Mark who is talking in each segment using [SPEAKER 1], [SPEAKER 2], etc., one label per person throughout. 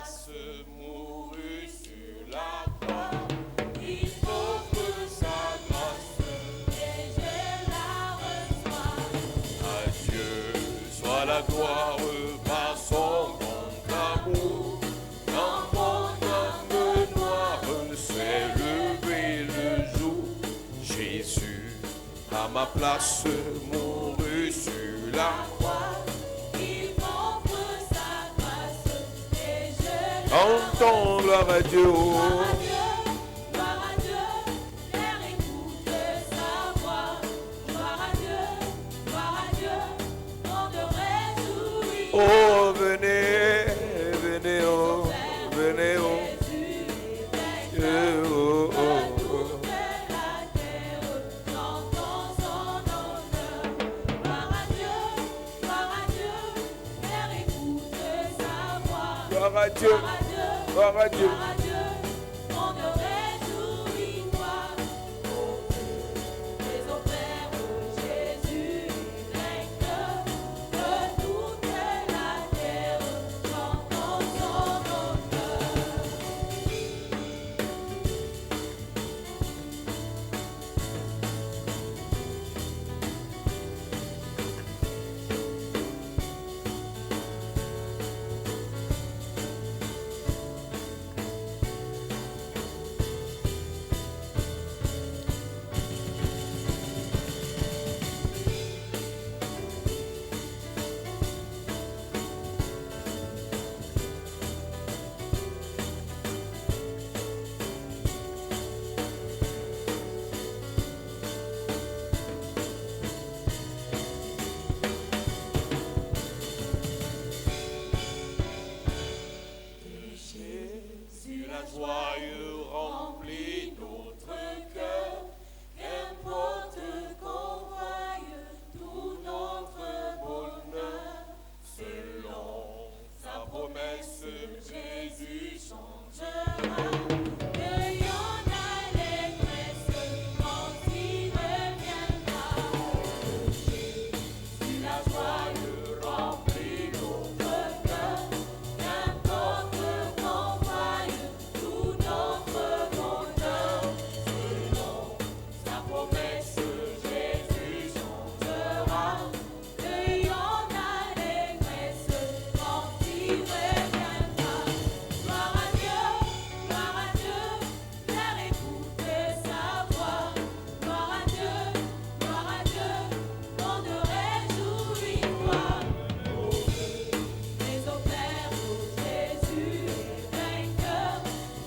[SPEAKER 1] place mourut sur la croix. Il m'offre sa grâce et je la reçois. À Dieu soit la gloire par son grand amour. Dans mon âme noire s'est levé le jour. Jésus à ma place mourut sur la croix. Il m'offre sa grâce et je la reçois. Entends gloire à Dieu. Oh, venez, venez, oh, venez, oh. Oh, oh, oh. Gloire à Dieu, gloire à Dieu. Joyeux remplit notre cœur, qu'importe qu'on vaille tout notre bonheur. Selon sa promesse, Jésus changera. Cueillons l'allégresse quand il reviendra. Jésus, la joyeux remplit notre cœur, qu'importe qu'on vaille tout notre bonheur. Selon sa promesse, Jésus changera. Cueillons l'allégresse quand il reviendra. Gloire à Dieu, faire écouter sa voix. Gloire à Dieu, on ne réjouit-toi. Mais au Père, Jésus est vainqueur,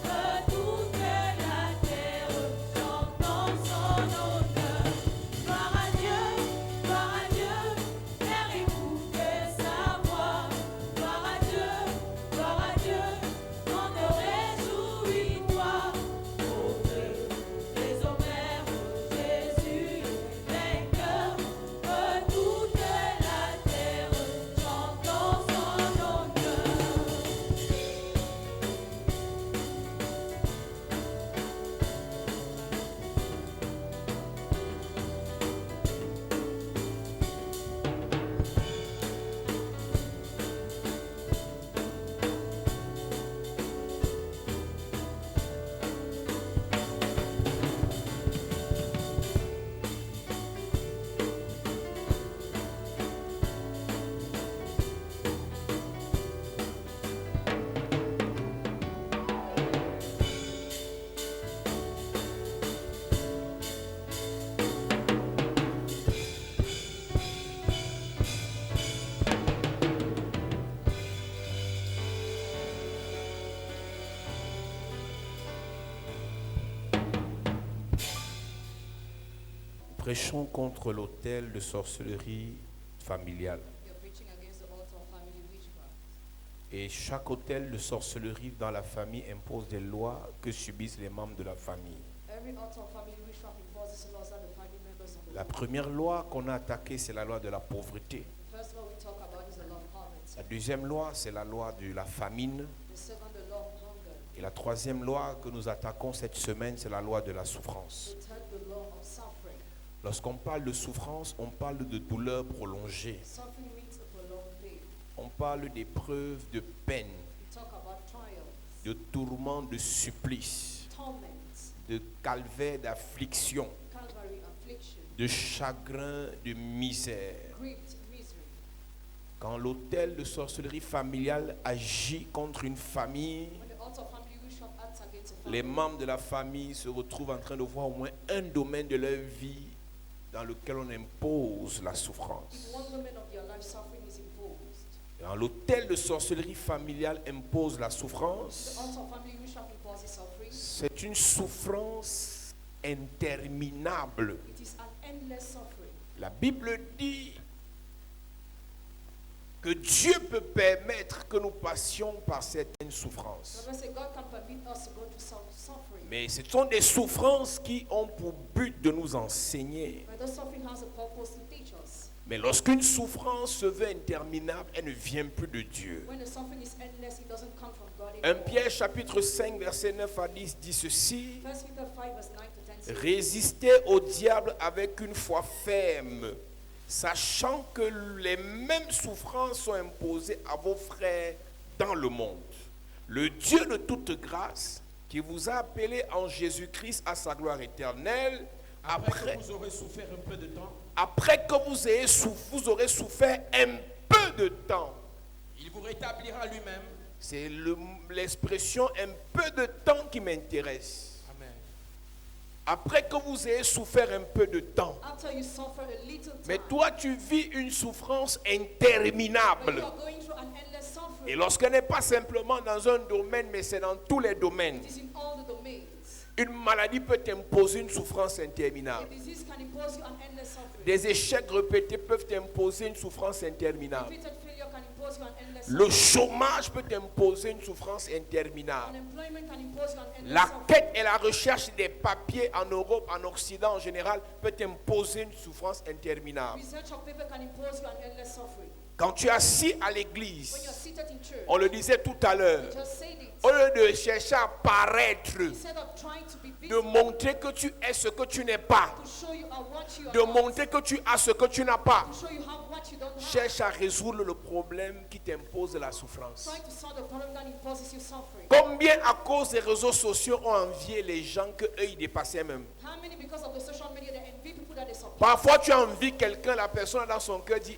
[SPEAKER 1] que toute la terre chante son honneur. Gloire à Dieu, faire écouter sa voix. Gloire à Dieu, on ne réjouit-toi. Mais au Père, Jésus est vainqueur, que toute la terre chante son honneur.
[SPEAKER 2] Prêchons contre l'autel de sorcellerie familiale.
[SPEAKER 3] We are preaching against the altar of family witchcraft.
[SPEAKER 2] Et chaque autel de sorcellerie dans la famille impose des lois que subissent les membres de la famille.
[SPEAKER 3] Every altar of family witchcraft imposes laws on the family members of the
[SPEAKER 2] La première loi qu'on a attaquée, c'est la loi de la pauvreté.
[SPEAKER 3] The first law we talk about is the law of poverty.
[SPEAKER 2] La deuxième loi, c'est la loi de la famine.
[SPEAKER 3] The second, the law of hunger.
[SPEAKER 2] Et la troisième loi que nous attaquons cette semaine, c'est la loi de la souffrance.
[SPEAKER 3] The third, the law of suffering.
[SPEAKER 2] Lorsqu'on parle de souffrance, on parle de douleur prolongée.
[SPEAKER 3] Suffering means a prolonged pain.
[SPEAKER 2] On parle d'épreuves, de peine.
[SPEAKER 3] We talk about trials.
[SPEAKER 2] de tourments, de supplices,
[SPEAKER 3] torments,
[SPEAKER 2] de calvaire, d'affliction,
[SPEAKER 3] Calvary affliction,
[SPEAKER 2] de chagrin, de misère.
[SPEAKER 3] grief, misery.
[SPEAKER 2] Quand l'autel de sorcellerie familiale agit contre une famille,
[SPEAKER 3] When the altar of family witchcraft acts against a
[SPEAKER 2] les
[SPEAKER 3] family,
[SPEAKER 2] membres de la famille se retrouvent en train de voir au moins un domaine de leur vie dans lequel on impose la souffrance.
[SPEAKER 3] if one moment of their life suffering is imposed,
[SPEAKER 2] Quand l'autel de sorcellerie familiale impose la souffrance,
[SPEAKER 3] the altar of family witchcraft imposes suffering.
[SPEAKER 2] c'est une souffrance interminable.
[SPEAKER 3] It is an endless suffering.
[SPEAKER 2] La Bible dit que Dieu peut permettre que nous passions par certaines souffrances.
[SPEAKER 3] The Bible says God can permit us to go through some suffering,
[SPEAKER 2] Mais ce sont des souffrances qui ont pour but de nous enseigner.
[SPEAKER 3] but those suffering has a purpose to teach us.
[SPEAKER 2] Mais lorsqu'une souffrance se veut interminable, elle ne vient plus de Dieu.
[SPEAKER 3] When the suffering is endless, it doesn't come from God
[SPEAKER 2] 1
[SPEAKER 3] anymore.
[SPEAKER 2] Pierre chapitre 5 verset 9 à 10 dit ceci:
[SPEAKER 3] 1 Peter 5 verse 9 to 10 says,
[SPEAKER 2] Résistez au diable avec une foi ferme, sachant que les mêmes souffrances sont imposées à vos frères dans le monde. Le Dieu de toute grâce, qui vous a appelé en Jésus-Christ à sa gloire éternelle,
[SPEAKER 4] Après que vous aurez souffert un peu de temps,
[SPEAKER 2] après que vous aurez souffert un peu de temps.
[SPEAKER 4] il vous rétablira lui-même.
[SPEAKER 2] C'est l'expression un peu de temps qui m'intéresse.
[SPEAKER 4] Amen.
[SPEAKER 2] Après que vous ayez souffert un peu de temps.
[SPEAKER 3] after you suffer a little time,
[SPEAKER 2] Mais toi, tu vis une souffrance
[SPEAKER 3] when
[SPEAKER 2] interminable.
[SPEAKER 3] you are going through an endless suffering,
[SPEAKER 2] Et lorsqu'elle n'est pas simplement dans un domaine, mais c'est dans tous les domaines.
[SPEAKER 3] it is in all the domains.
[SPEAKER 2] Une maladie peut t'imposer une souffrance
[SPEAKER 3] A
[SPEAKER 2] interminable.
[SPEAKER 3] disease can impose you an endless suffering.
[SPEAKER 2] Des échecs répétés peuvent t'imposer une souffrance interminable.
[SPEAKER 3] Repeated failure can impose you an endless
[SPEAKER 2] Le
[SPEAKER 3] suffering.
[SPEAKER 2] chômage peut t'imposer une souffrance interminable.
[SPEAKER 3] Unemployment can impose you an endless
[SPEAKER 2] La
[SPEAKER 3] suffering.
[SPEAKER 2] quête et la recherche des papiers en Europe, en Occident en général, peut t'imposer une souffrance interminable.
[SPEAKER 3] Research of paper can impose you an endless suffering.
[SPEAKER 2] Quand tu es assis à
[SPEAKER 3] When you're
[SPEAKER 2] l'église,
[SPEAKER 3] seated in church,
[SPEAKER 2] on le disait tout à l'heure,
[SPEAKER 3] you just said it.
[SPEAKER 2] au lieu de chercher à paraître,
[SPEAKER 3] Instead of trying to be
[SPEAKER 2] de
[SPEAKER 3] busy,
[SPEAKER 2] montrer que tu es ce que tu n'es pas,
[SPEAKER 3] to show you are what you
[SPEAKER 2] de
[SPEAKER 3] are not,
[SPEAKER 2] montrer que tu as ce que tu n'as pas,
[SPEAKER 3] to show you have what you don't have.
[SPEAKER 2] cherche à résoudre le problème qui t'impose la souffrance.
[SPEAKER 3] Trying to solve the problem that imposes you suffering.
[SPEAKER 2] Combien à cause des réseaux sociaux ont envié les gens que eux ils dépassaient même?
[SPEAKER 3] How many, because of the social media, they envy people that they support?
[SPEAKER 2] Parfois tu envies quelqu'un, la personne dans son cœur dit,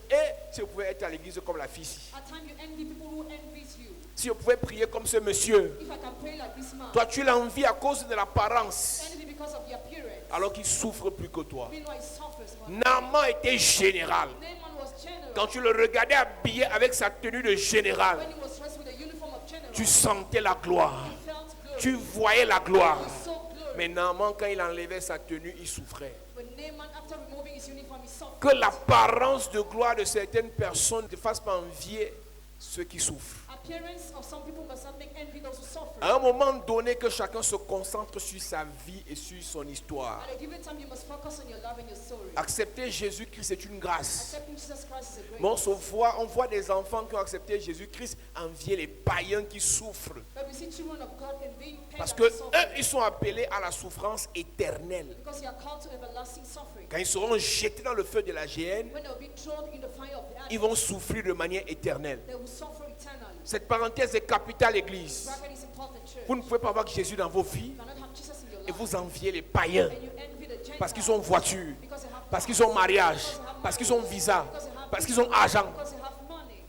[SPEAKER 2] si je pouvais être à l'église comme la fille ici,
[SPEAKER 3] At times you envy people who envies you.
[SPEAKER 2] si je pouvais prier comme ce monsieur,
[SPEAKER 3] If I can pray like this man,
[SPEAKER 2] toi tu l'envies à cause de l'apparence,
[SPEAKER 3] envy because of the appearance.
[SPEAKER 2] alors qu'il souffre plus que toi.
[SPEAKER 3] Meanwhile, he suffers more.
[SPEAKER 2] Naaman était général.
[SPEAKER 3] Naaman was general.
[SPEAKER 2] Quand tu le regardais habillé avec sa tenue de général,
[SPEAKER 3] When he was dressed with a uniform of general,
[SPEAKER 2] tu sentais la gloire.
[SPEAKER 3] he felt glory.
[SPEAKER 2] Tu voyais la gloire.
[SPEAKER 3] He saw glory.
[SPEAKER 2] Mais Naaman, quand il enlevait sa tenue, il souffrait.
[SPEAKER 3] But Naaman, after removing his uniform, he suffered.
[SPEAKER 2] Que l'apparence de gloire de certaines personnes ne te fasse pas envier ceux qui souffrent.
[SPEAKER 3] Appearance of some people must not make envy those who suffer.
[SPEAKER 2] À un moment donné, que chacun se concentre sur sa vie et sur son histoire.
[SPEAKER 3] At a given time, you must focus on your love and your story.
[SPEAKER 2] Accepter Jésus-Christ, c'est une grâce.
[SPEAKER 3] Accepting Jesus Christ is a great
[SPEAKER 2] Mais on voit des enfants qui ont accepté Jésus-Christ envier les païens qui souffrent.
[SPEAKER 3] But we see children of God and being paid
[SPEAKER 2] Parce
[SPEAKER 3] and
[SPEAKER 2] que eux,
[SPEAKER 3] suffering.
[SPEAKER 2] ils sont appelés à la souffrance éternelle.
[SPEAKER 3] Because they are called to everlasting suffering.
[SPEAKER 2] Quand ils seront jetés dans le feu de la géhenne,
[SPEAKER 3] When they will be thrown in the fire of the
[SPEAKER 2] ils
[SPEAKER 3] earth,
[SPEAKER 2] vont souffrir de manière éternelle.
[SPEAKER 3] they will suffer eternally.
[SPEAKER 2] Cette parenthèse est capitale, Église.
[SPEAKER 3] Bracket is important, church.
[SPEAKER 2] Vous ne pouvez pas avoir Jésus dans vos vies
[SPEAKER 3] You cannot have Jesus in your
[SPEAKER 2] et
[SPEAKER 3] life.
[SPEAKER 2] vous enviez les païens
[SPEAKER 3] And you envy the Gentiles.
[SPEAKER 2] parce qu'ils ont voiture,
[SPEAKER 3] Because they have
[SPEAKER 2] parce qu'ils
[SPEAKER 3] cars,
[SPEAKER 2] ont mariage,
[SPEAKER 3] because they have
[SPEAKER 2] parce qu'ils ont
[SPEAKER 3] marriage,
[SPEAKER 2] visa,
[SPEAKER 3] because they have
[SPEAKER 2] parce qu'ils
[SPEAKER 3] visa,
[SPEAKER 2] ont argent.
[SPEAKER 3] because they have money.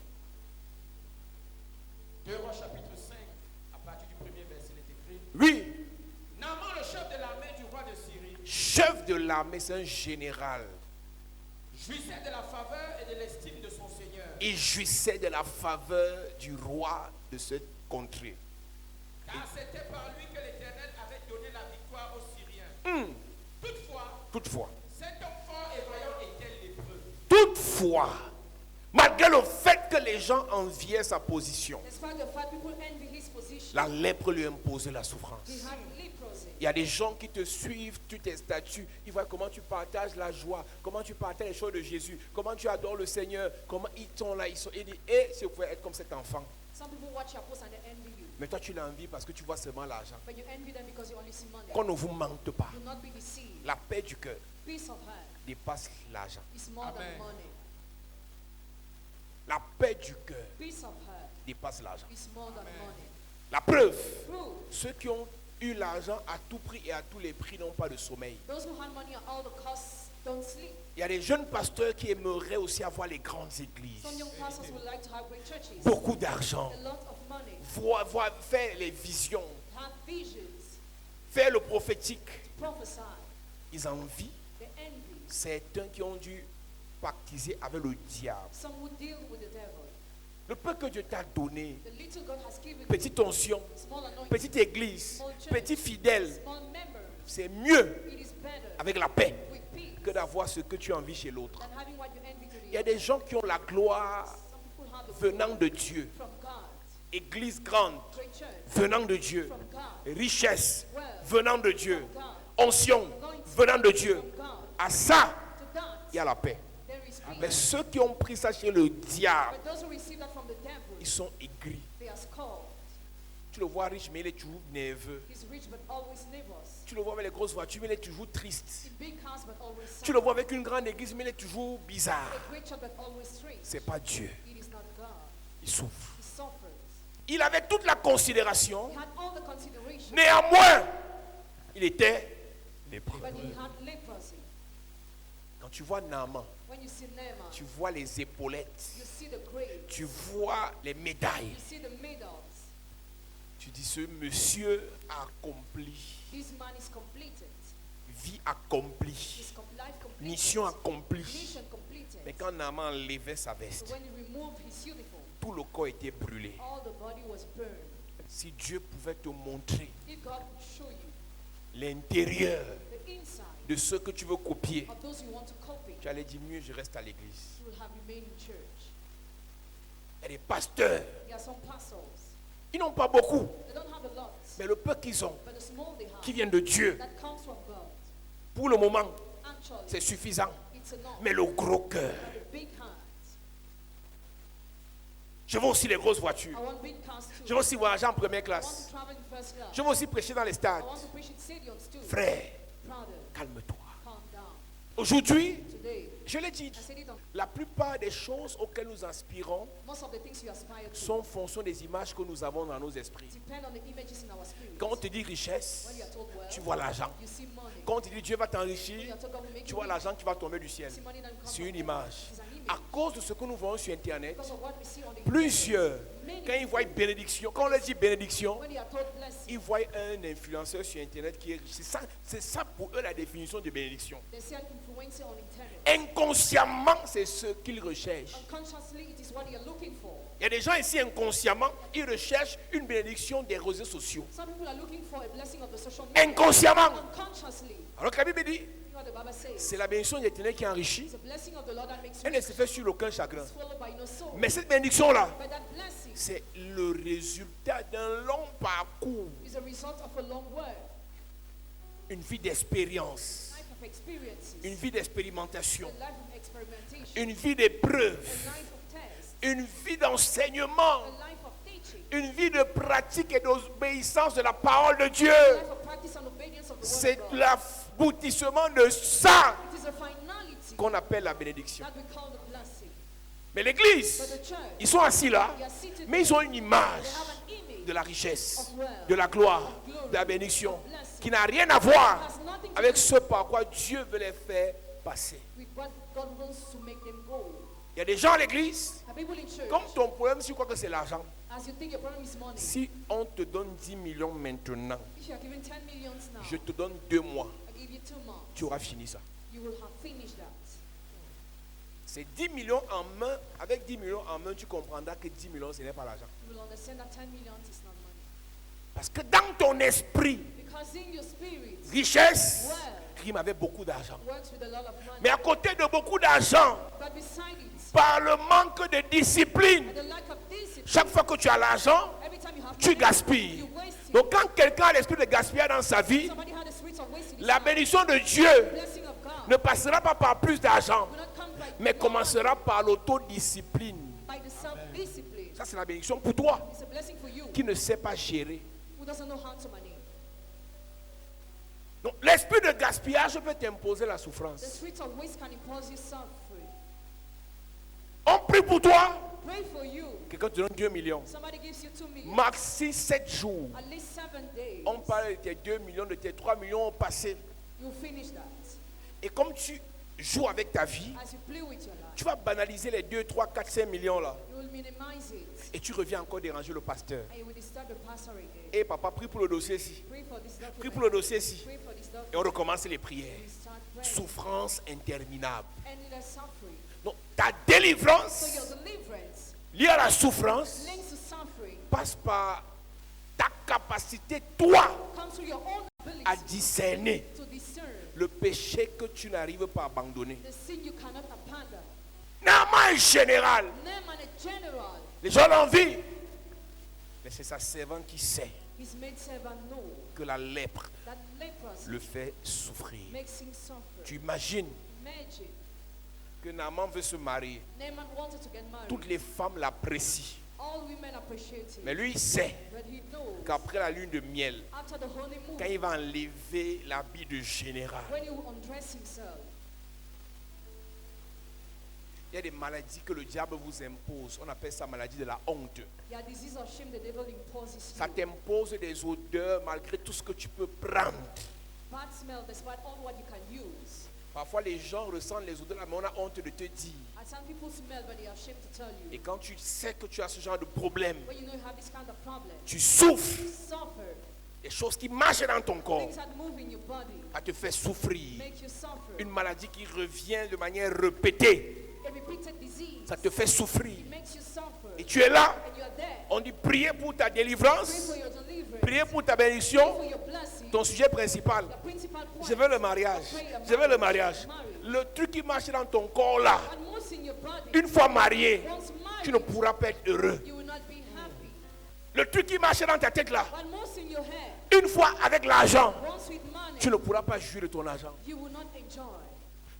[SPEAKER 4] 2 Rois chapitre 5, à partir du premier verset, il est écrit.
[SPEAKER 2] Oui,
[SPEAKER 4] Naaman, le chef de l'armée du roi de Syrie,
[SPEAKER 2] chef de l'armée, c'est un général.
[SPEAKER 4] jouissait de la faveur et de l'estime de son Seigneur.
[SPEAKER 2] Il jouissait de la faveur du roi de cette contrée.
[SPEAKER 4] Car c'était par lui que l'Éternel avait donné la victoire aux Syriens. Toutefois, cet homme fort et vaillant était lépreux.
[SPEAKER 2] Toutefois, malgré le fait que les gens enviaient sa position,
[SPEAKER 3] Despite the fact people envy his position,
[SPEAKER 2] la lèpre lui imposait la souffrance.
[SPEAKER 3] he had leprosy.
[SPEAKER 2] Il y a des gens qui te suivent, tu tes statuts, ils voient comment tu partages la joie, comment tu partages les choses de Jésus, comment tu adores le Seigneur, comment ils sont là, ils disent, si vous pouvez être comme cet enfant.
[SPEAKER 3] Some people watch your post and they envy you.
[SPEAKER 2] Mais toi tu l'envies parce que tu vois seulement l'argent.
[SPEAKER 3] But you envy them because you only see money.
[SPEAKER 2] Qu'on ne vous mente pas.
[SPEAKER 3] Do not be deceived.
[SPEAKER 2] La paix du cœur
[SPEAKER 3] Peace of heart
[SPEAKER 2] dépasse l'argent.
[SPEAKER 3] is more
[SPEAKER 4] Amen.
[SPEAKER 3] than money.
[SPEAKER 2] La paix du cœur
[SPEAKER 3] Peace of heart
[SPEAKER 2] dépasse l'argent.
[SPEAKER 3] is more than money.
[SPEAKER 2] La preuve,
[SPEAKER 3] Proof.
[SPEAKER 2] ceux qui ont eu l'argent à tout prix et à tous les prix n'ont pas de sommeil.
[SPEAKER 3] Those who had money at all the costs don't sleep.
[SPEAKER 2] Il y a des jeunes pasteurs qui aimeraient aussi avoir les grandes églises.
[SPEAKER 3] Some young pastors would like to have great churches.
[SPEAKER 2] Beaucoup d'argent.
[SPEAKER 3] A lot of money.
[SPEAKER 2] Faire les visions.
[SPEAKER 3] Have visions.
[SPEAKER 2] Faire le prophétique.
[SPEAKER 3] Prophesy.
[SPEAKER 2] Ils envient
[SPEAKER 3] They envy.
[SPEAKER 2] certains qui ont dû pactiser avec le diable.
[SPEAKER 3] Some would deal with the devil.
[SPEAKER 2] Le peu que Dieu t'a donné,
[SPEAKER 3] The little God has given you,
[SPEAKER 2] petite onction,
[SPEAKER 3] small anointing,
[SPEAKER 2] petite église, petit fidèle,
[SPEAKER 3] small member,
[SPEAKER 2] c'est mieux
[SPEAKER 3] it is better
[SPEAKER 2] avec la paix
[SPEAKER 3] with peace
[SPEAKER 2] que d'avoir ce que tu envies chez l'autre.
[SPEAKER 3] than having what you envy to
[SPEAKER 2] Il
[SPEAKER 3] the
[SPEAKER 2] y a
[SPEAKER 3] other.
[SPEAKER 2] des gens qui ont la gloire
[SPEAKER 3] Some people have the
[SPEAKER 2] venant de Dieu.
[SPEAKER 3] from God,
[SPEAKER 2] Église grande
[SPEAKER 3] great church
[SPEAKER 2] venant de Dieu.
[SPEAKER 3] from God,
[SPEAKER 2] Richesse
[SPEAKER 3] wealth
[SPEAKER 2] venant de Dieu.
[SPEAKER 3] from God,
[SPEAKER 2] Onction venant de Dieu.
[SPEAKER 3] from God.
[SPEAKER 2] À ça,
[SPEAKER 3] To that,
[SPEAKER 2] il y a la paix.
[SPEAKER 3] there is peace.
[SPEAKER 2] Mais ceux qui ont pris ça chez le diable,
[SPEAKER 3] But those who receive that from the devil,
[SPEAKER 2] ils sont aigris.
[SPEAKER 3] they are scolded.
[SPEAKER 2] Tu le vois riche, mais il est toujours nerveux.
[SPEAKER 3] He's rich but always nervous.
[SPEAKER 2] Tu le vois avec les grosses voitures, mais il est toujours triste.
[SPEAKER 3] In big cars but always
[SPEAKER 2] Tu
[SPEAKER 3] sad.
[SPEAKER 2] le vois avec une grande église, mais il est toujours bizarre.
[SPEAKER 3] A great church but always strange.
[SPEAKER 2] C'est pas Dieu.
[SPEAKER 3] It is not God.
[SPEAKER 2] Il souffre.
[SPEAKER 3] He suffers.
[SPEAKER 2] Il avait toute la considération.
[SPEAKER 3] He had all the consideration,
[SPEAKER 2] Néanmoins, il était lépreux.
[SPEAKER 3] but he had leprosy.
[SPEAKER 2] Quand tu vois Naaman,
[SPEAKER 3] When you see Naaman,
[SPEAKER 2] tu vois les épaulettes,
[SPEAKER 3] you see the grave,
[SPEAKER 2] tu vois les médailles.
[SPEAKER 3] you see the medals.
[SPEAKER 2] Tu dis, ce monsieur a accompli,
[SPEAKER 3] This man is completed.
[SPEAKER 2] vie accomplie,
[SPEAKER 3] His life completed.
[SPEAKER 2] mission accomplie.
[SPEAKER 3] Mission completed.
[SPEAKER 2] Mais quand Naaman enlevait sa
[SPEAKER 3] So
[SPEAKER 2] veste,
[SPEAKER 3] when he removed his uniform,
[SPEAKER 2] tout le corps était brûlé.
[SPEAKER 3] all the body was burned.
[SPEAKER 2] Si Dieu pouvait te montrer
[SPEAKER 3] If God would show you
[SPEAKER 2] l'intérieur
[SPEAKER 3] the inside
[SPEAKER 2] de ce que tu veux copier,
[SPEAKER 3] of those you want to copy,
[SPEAKER 2] tu allais dire mieux, je reste à l'église.
[SPEAKER 3] you will have remained in church.
[SPEAKER 2] Il y a des pasteurs,
[SPEAKER 3] There are some pastors,
[SPEAKER 2] ils n'ont pas beaucoup,
[SPEAKER 3] they don't have a lot,
[SPEAKER 2] mais le peu qu'ils ont,
[SPEAKER 3] but the small they
[SPEAKER 2] qui
[SPEAKER 3] have,
[SPEAKER 2] vient de Dieu,
[SPEAKER 3] that comes from God.
[SPEAKER 2] pour le moment,
[SPEAKER 3] Actually,
[SPEAKER 2] c'est suffisant.
[SPEAKER 3] it's enough.
[SPEAKER 2] Mais le gros cœur,
[SPEAKER 3] But the big hands,
[SPEAKER 2] je veux aussi les grosses voitures.
[SPEAKER 3] I want big cars too.
[SPEAKER 2] Je veux aussi voyager en première
[SPEAKER 3] I want
[SPEAKER 2] classe.
[SPEAKER 3] to travel in first class.
[SPEAKER 2] Je veux aussi prêcher dans les stades.
[SPEAKER 3] I want to preach in stadiums too.
[SPEAKER 2] Frère,
[SPEAKER 3] Brother,
[SPEAKER 2] calme-toi.
[SPEAKER 3] calm down.
[SPEAKER 2] Aujourd'hui,
[SPEAKER 3] Today,
[SPEAKER 2] je l'ai dit,
[SPEAKER 3] I said it on
[SPEAKER 2] la plupart des choses auxquelles nous aspirons
[SPEAKER 3] most of the things you aspire to
[SPEAKER 2] sont en fonction des images que nous avons dans nos esprits.
[SPEAKER 3] depend on the images in our spirit.
[SPEAKER 2] Quand on te dit richesse,
[SPEAKER 3] When you are told wealth,
[SPEAKER 2] tu vois l'argent.
[SPEAKER 3] you see money.
[SPEAKER 2] Quand on te dit Dieu va
[SPEAKER 3] When
[SPEAKER 2] t'enrichir,
[SPEAKER 3] you are told God will make
[SPEAKER 2] tu
[SPEAKER 3] you
[SPEAKER 2] vois
[SPEAKER 3] rich,
[SPEAKER 2] l'argent qui va tomber du ciel.
[SPEAKER 3] you see money that will come
[SPEAKER 2] C'est
[SPEAKER 3] from
[SPEAKER 2] une
[SPEAKER 3] heaven.
[SPEAKER 2] image.
[SPEAKER 3] It's an image.
[SPEAKER 2] À cause de ce que nous voyons sur Internet,
[SPEAKER 3] Because of what we see on the
[SPEAKER 2] plusieurs,
[SPEAKER 3] internet,
[SPEAKER 2] quand ils voient bénédiction, quand on leur dit bénédiction,
[SPEAKER 3] when they are told blessing,
[SPEAKER 2] ils voient un influenceur sur Internet qui est riche. C'est ça pour eux la définition de bénédiction.
[SPEAKER 3] they see an influencer on internet.
[SPEAKER 2] Inconsciemment, c'est ce qu'ils recherchent.
[SPEAKER 3] Unconsciously, it is what they are looking for.
[SPEAKER 2] Il y a des gens ici inconsciemment, ils recherchent une bénédiction des réseaux sociaux.
[SPEAKER 3] Some people are looking for a blessing of the social media.
[SPEAKER 2] Inconsciemment.
[SPEAKER 3] Unconsciously,
[SPEAKER 2] Alors que la Bible dit,
[SPEAKER 3] you know what the Bible says.
[SPEAKER 2] c'est la bénédiction d'Éternel qui enrichit.
[SPEAKER 3] It's a blessing of the Lord that makes you
[SPEAKER 2] Elle ne se fait sur aucun chagrin.
[SPEAKER 3] It's followed by no soul.
[SPEAKER 2] Mais cette bénédiction-là,
[SPEAKER 3] But that blessing
[SPEAKER 2] c'est le résultat d'un long parcours,
[SPEAKER 3] is a result of a long work,
[SPEAKER 2] une vie d'expérience,
[SPEAKER 3] life of experiences,
[SPEAKER 2] une vie d'expérimentation,
[SPEAKER 3] a life of experimentation,
[SPEAKER 2] une vie d'épreuve,
[SPEAKER 3] a life of tests,
[SPEAKER 2] une vie d'enseignement,
[SPEAKER 3] a life of teaching,
[SPEAKER 2] une vie de pratique et d'obéissance de la parole de Dieu.
[SPEAKER 3] a life of practice and obedience of the word
[SPEAKER 2] C'est
[SPEAKER 3] of God.
[SPEAKER 2] l'aboutissement de ça
[SPEAKER 3] It is a finality
[SPEAKER 2] qu'on appelle la bénédiction.
[SPEAKER 3] that we call the blessing.
[SPEAKER 2] Mais
[SPEAKER 3] But
[SPEAKER 2] l'église,
[SPEAKER 3] the church,
[SPEAKER 2] ils sont assis là,
[SPEAKER 3] they are seated
[SPEAKER 2] mais ils ont une image
[SPEAKER 3] they have an image
[SPEAKER 2] de la richesse,
[SPEAKER 3] of wealth,
[SPEAKER 2] de la gloire,
[SPEAKER 3] of glory,
[SPEAKER 2] de la bénédiction,
[SPEAKER 3] of blessing,
[SPEAKER 2] qui n'a rien à voir
[SPEAKER 3] has nothing to
[SPEAKER 2] avec
[SPEAKER 3] do
[SPEAKER 2] ce par quoi Dieu veut les faire passer.
[SPEAKER 3] with what God wants to make them go.
[SPEAKER 2] Il y a des gens à l'église,
[SPEAKER 3] Are people in church,
[SPEAKER 2] comme ton problème, si tu crois que c'est l'argent,
[SPEAKER 3] as you think your problem is money,
[SPEAKER 2] si on te donne 10 millions maintenant,
[SPEAKER 3] if you are given 10 millions now,
[SPEAKER 2] je te donne 2 mois,
[SPEAKER 3] I give you 2 months,
[SPEAKER 2] tu auras fini ça.
[SPEAKER 3] you will have finished that.
[SPEAKER 2] C'est 10 millions en main, avec 10 millions en main, tu comprendras que 10 millions, ce n'est pas l'argent.
[SPEAKER 3] You will understand that 10 millions is not money.
[SPEAKER 2] Parce que dans ton esprit,
[SPEAKER 3] Because in your spirit,
[SPEAKER 2] richesse
[SPEAKER 3] wealth
[SPEAKER 2] rime avec beaucoup d'argent.
[SPEAKER 3] works with a lot of money.
[SPEAKER 2] Mais à côté de beaucoup d'argent,
[SPEAKER 3] But beside it,
[SPEAKER 2] par le manque de discipline,
[SPEAKER 3] and the lack of discipline,
[SPEAKER 2] chaque fois que tu as l'argent,
[SPEAKER 3] every time you have
[SPEAKER 2] tu
[SPEAKER 3] money,
[SPEAKER 2] gaspilles.
[SPEAKER 3] you waste it.
[SPEAKER 2] Donc quand quelqu'un a l'esprit de gaspillage dans sa vie,
[SPEAKER 3] Somebody had a spirit of wasting.
[SPEAKER 2] la bénédiction de Dieu
[SPEAKER 3] Blessing of God
[SPEAKER 2] ne passera pas par plus d'argent,
[SPEAKER 3] will not come by,
[SPEAKER 2] mais commencera par l'autodiscipline.
[SPEAKER 3] by the self-discipline.
[SPEAKER 2] Ça, c'est la bénédiction pour toi
[SPEAKER 3] It's a blessing for you
[SPEAKER 2] qui ne sais pas gérer.
[SPEAKER 3] who doesn't know how to manage.
[SPEAKER 2] Donc l'esprit de gaspillage peut t'imposer la
[SPEAKER 3] The
[SPEAKER 2] souffrance.
[SPEAKER 3] spirit of waste can impose you suffering.
[SPEAKER 2] On prie pour toi,
[SPEAKER 3] Pray for you.
[SPEAKER 2] Quelqu'un te donne 2 millions.
[SPEAKER 3] Somebody gives you 2 million.
[SPEAKER 2] Maxi 7 jours.
[SPEAKER 3] At least 7 days.
[SPEAKER 2] On parle de tes 2 millions, de tes 3 millions passés.
[SPEAKER 3] You finish that.
[SPEAKER 2] Et comme tu joues avec ta vie,
[SPEAKER 3] As you play with your life,
[SPEAKER 2] tu vas banaliser les 2, 3, 4, 5 millions là.
[SPEAKER 3] you will minimize it.
[SPEAKER 2] Et tu reviens encore déranger le pasteur.
[SPEAKER 3] And you will disturb the pastor again.
[SPEAKER 2] Et papa, prie pour le dossier ici.
[SPEAKER 3] Pray for this document.
[SPEAKER 2] Prie pour le dossier ici.
[SPEAKER 3] Pray for this document.
[SPEAKER 2] Et on recommence les prières.
[SPEAKER 3] We start praying.
[SPEAKER 2] Souffrance interminable.
[SPEAKER 3] Endless suffering.
[SPEAKER 2] Donc ta
[SPEAKER 3] So
[SPEAKER 2] délivrance
[SPEAKER 3] your deliverance
[SPEAKER 2] liée à la souffrance
[SPEAKER 3] links to suffering.
[SPEAKER 2] passe par ta capacité, toi,
[SPEAKER 3] Comes through your own ability
[SPEAKER 2] à discerner
[SPEAKER 3] to discern
[SPEAKER 2] le péché que tu n'arrives pas à abandonner.
[SPEAKER 3] the sin you cannot abandon.
[SPEAKER 2] Naaman en général,
[SPEAKER 3] Naaman a general.
[SPEAKER 2] les gens l'envient. Mais c'est sa servante qui sait
[SPEAKER 3] His maid servant know
[SPEAKER 2] que la lèpre
[SPEAKER 3] that leprosy
[SPEAKER 2] le fait souffrir.
[SPEAKER 3] makes him suffer.
[SPEAKER 2] Tu imagines
[SPEAKER 3] Imagine,
[SPEAKER 2] que Naaman veut se marier.
[SPEAKER 3] Naaman wanted to get married.
[SPEAKER 2] Toutes les femmes l'apprécient.
[SPEAKER 3] All women appreciate him.
[SPEAKER 2] Mais lui, il sait
[SPEAKER 3] But he knows
[SPEAKER 2] qu'après la lune de miel,
[SPEAKER 3] after the honeymoon,
[SPEAKER 2] quand il va enlever l'habit de général,
[SPEAKER 3] when he will undress himself,
[SPEAKER 2] il y a des maladies que le diable vous impose. On appelle ça maladie de la honte.
[SPEAKER 3] there are disease of shame the devil imposes
[SPEAKER 2] Ça
[SPEAKER 3] you.
[SPEAKER 2] t'impose des odeurs malgré tout ce que tu peux prendre.
[SPEAKER 3] Bad smell despite all what you can use.
[SPEAKER 2] Parfois, les gens ressentent les odeurs, mais on a honte de te dire.
[SPEAKER 3] And some people smell but they are ashamed to tell
[SPEAKER 2] Et
[SPEAKER 3] you.
[SPEAKER 2] quand tu sais que tu as ce genre de problème,
[SPEAKER 3] When you know you have this kind of problem,
[SPEAKER 2] tu souffres.
[SPEAKER 3] you suffer.
[SPEAKER 2] Des choses qui marchent dans ton corps,
[SPEAKER 3] Things that move in your body
[SPEAKER 2] ça te fait souffrir.
[SPEAKER 3] make you suffer.
[SPEAKER 2] Une maladie qui revient de manière répétée,
[SPEAKER 3] A repeated disease
[SPEAKER 2] ça te fait souffrir.
[SPEAKER 3] makes you suffer.
[SPEAKER 2] Et tu es là,
[SPEAKER 3] And you are there.
[SPEAKER 2] on dit prier pour ta
[SPEAKER 3] Pray
[SPEAKER 2] délivrance,
[SPEAKER 3] for your deliverance.
[SPEAKER 2] prier pour ta
[SPEAKER 3] Pray
[SPEAKER 2] bénédiction,
[SPEAKER 3] for your blessing.
[SPEAKER 2] ton sujet principal.
[SPEAKER 3] The principal point.
[SPEAKER 2] Je veux le mariage. Je veux le mariage. Le truc qui marche dans ton corps là,
[SPEAKER 3] And most in your body,
[SPEAKER 2] une fois marié,
[SPEAKER 3] once
[SPEAKER 2] tu ne
[SPEAKER 3] married,
[SPEAKER 2] pourras pas être heureux.
[SPEAKER 3] you will not be happy.
[SPEAKER 2] Le truc qui marche dans ta tête là,
[SPEAKER 3] And most in your head,
[SPEAKER 2] une fois avec l'argent,
[SPEAKER 3] once with money,
[SPEAKER 2] tu ne pourras pas jouir de ton argent.
[SPEAKER 3] you will not enjoy.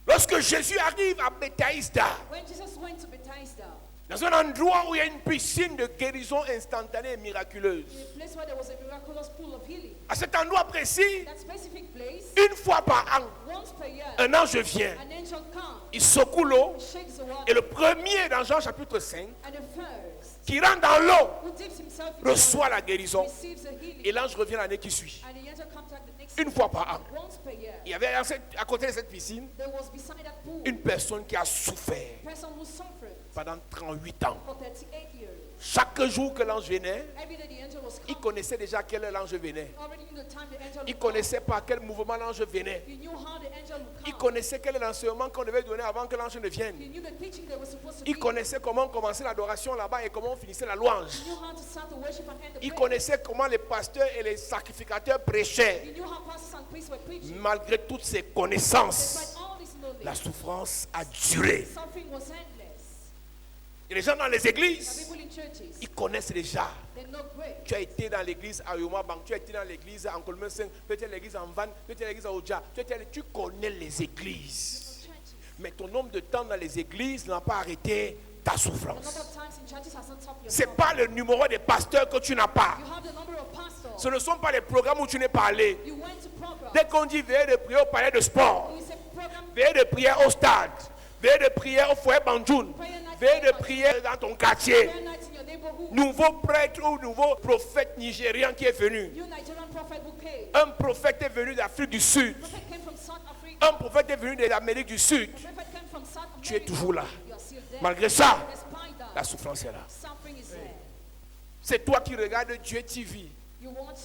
[SPEAKER 2] Lorsque Jésus arrive à Bethsaïda,
[SPEAKER 3] When Jesus went to Bethesda,
[SPEAKER 2] dans un endroit où il y a une piscine de guérison instantanée et miraculeuse,
[SPEAKER 3] in a place where there was a miraculous pool of healing,
[SPEAKER 2] à cet endroit précis,
[SPEAKER 3] that specific place,
[SPEAKER 2] une fois par an,
[SPEAKER 3] once per year,
[SPEAKER 2] un ange vient,
[SPEAKER 3] an angel comes,
[SPEAKER 2] il secoue l'eau,
[SPEAKER 3] shakes the
[SPEAKER 2] et
[SPEAKER 3] water,
[SPEAKER 2] le premier dans Jean chapitre 5,
[SPEAKER 3] and the first
[SPEAKER 2] qui rentre dans l'eau,
[SPEAKER 3] who dips himself in the
[SPEAKER 2] reçoit
[SPEAKER 3] water
[SPEAKER 2] la guérison,
[SPEAKER 3] receives a healing,
[SPEAKER 2] et l'ange revient l'année qui suit.
[SPEAKER 3] and the angel comes back the next
[SPEAKER 2] Une fois par an.
[SPEAKER 3] once per year.
[SPEAKER 2] Il y avait à côté de cette piscine
[SPEAKER 3] There was beside that pool
[SPEAKER 2] une personne qui a souffert
[SPEAKER 3] a person who suffered
[SPEAKER 2] pendant 38 ans.
[SPEAKER 3] for 38 years.
[SPEAKER 2] Chaque jour que l'ange venait,
[SPEAKER 3] Every day the angel was
[SPEAKER 2] il
[SPEAKER 3] coming.
[SPEAKER 2] connaissait déjà quelle heure l'ange venait.
[SPEAKER 3] Already knew the time the angel
[SPEAKER 2] Il
[SPEAKER 3] would come.
[SPEAKER 2] connaissait par quel mouvement l'ange venait.
[SPEAKER 3] He knew how the angel would
[SPEAKER 2] Il
[SPEAKER 3] come.
[SPEAKER 2] connaissait quel est l'enseignement qu'on devait donner avant que l'ange ne
[SPEAKER 3] He
[SPEAKER 2] vienne.
[SPEAKER 3] knew the teaching they were supposed to
[SPEAKER 2] Il
[SPEAKER 3] be.
[SPEAKER 2] connaissait comment commencer l'adoration là-bas et comment on finissait la louange.
[SPEAKER 3] He knew how to start the worship and end the
[SPEAKER 2] Il
[SPEAKER 3] prayer.
[SPEAKER 2] connaissait comment les pasteurs et les sacrificateurs prêchaient.
[SPEAKER 3] He knew how pastors and priests were preaching.
[SPEAKER 2] Malgré toutes ces connaissances,
[SPEAKER 3] Despite all this knowledge,
[SPEAKER 2] la souffrance a duré.
[SPEAKER 3] suffering was endless.
[SPEAKER 2] Et les gens dans les
[SPEAKER 3] The
[SPEAKER 2] églises,
[SPEAKER 3] people in churches,
[SPEAKER 2] ils connaissent déjà.
[SPEAKER 3] they know great.
[SPEAKER 2] Tu as été dans l'église à Yoma Bank, tu as été dans l'église à Ancolmen 5, tu as été dans l'église en Van, tu as été dans l'église à Oja, tu connais les églises.
[SPEAKER 3] Churches.
[SPEAKER 2] Mais ton nombre de temps dans les églises n'a pas arrêté ta
[SPEAKER 3] The number
[SPEAKER 2] souffrance.
[SPEAKER 3] of times in churches has not stopped your
[SPEAKER 2] Ce n'est
[SPEAKER 3] suffering.
[SPEAKER 2] pas le numéro des pasteurs que tu n'as pas.
[SPEAKER 3] You have the number of pastors.
[SPEAKER 2] Ce ne sont pas les programmes où tu n'es pas allé.
[SPEAKER 3] You went to programs.
[SPEAKER 2] Dès qu'on dit veillée de prière au palais de sport,
[SPEAKER 3] You said program,
[SPEAKER 2] veillée de prière au stade, veillée de prière au foyer Banjoun, veillée de prière dans ton quartier,
[SPEAKER 3] prayer night in your neighborhood.
[SPEAKER 2] nouveau prêtre ou nouveau prophète nigérian qui est venu.
[SPEAKER 3] New Nigerian prophet who came.
[SPEAKER 2] Un prophète est venu d'Afrique du Sud.
[SPEAKER 3] Prophet came from South Africa.
[SPEAKER 2] Un prophète est venu de l'Amérique du Sud.
[SPEAKER 3] Prophet came from South America.
[SPEAKER 2] Tu es toujours là.
[SPEAKER 3] You are still there.
[SPEAKER 2] Malgré ça,
[SPEAKER 3] Despite that,
[SPEAKER 2] la souffrance est là.
[SPEAKER 3] suffering is there.
[SPEAKER 2] C'est toi qui regardes Dieu TV.
[SPEAKER 3] You watch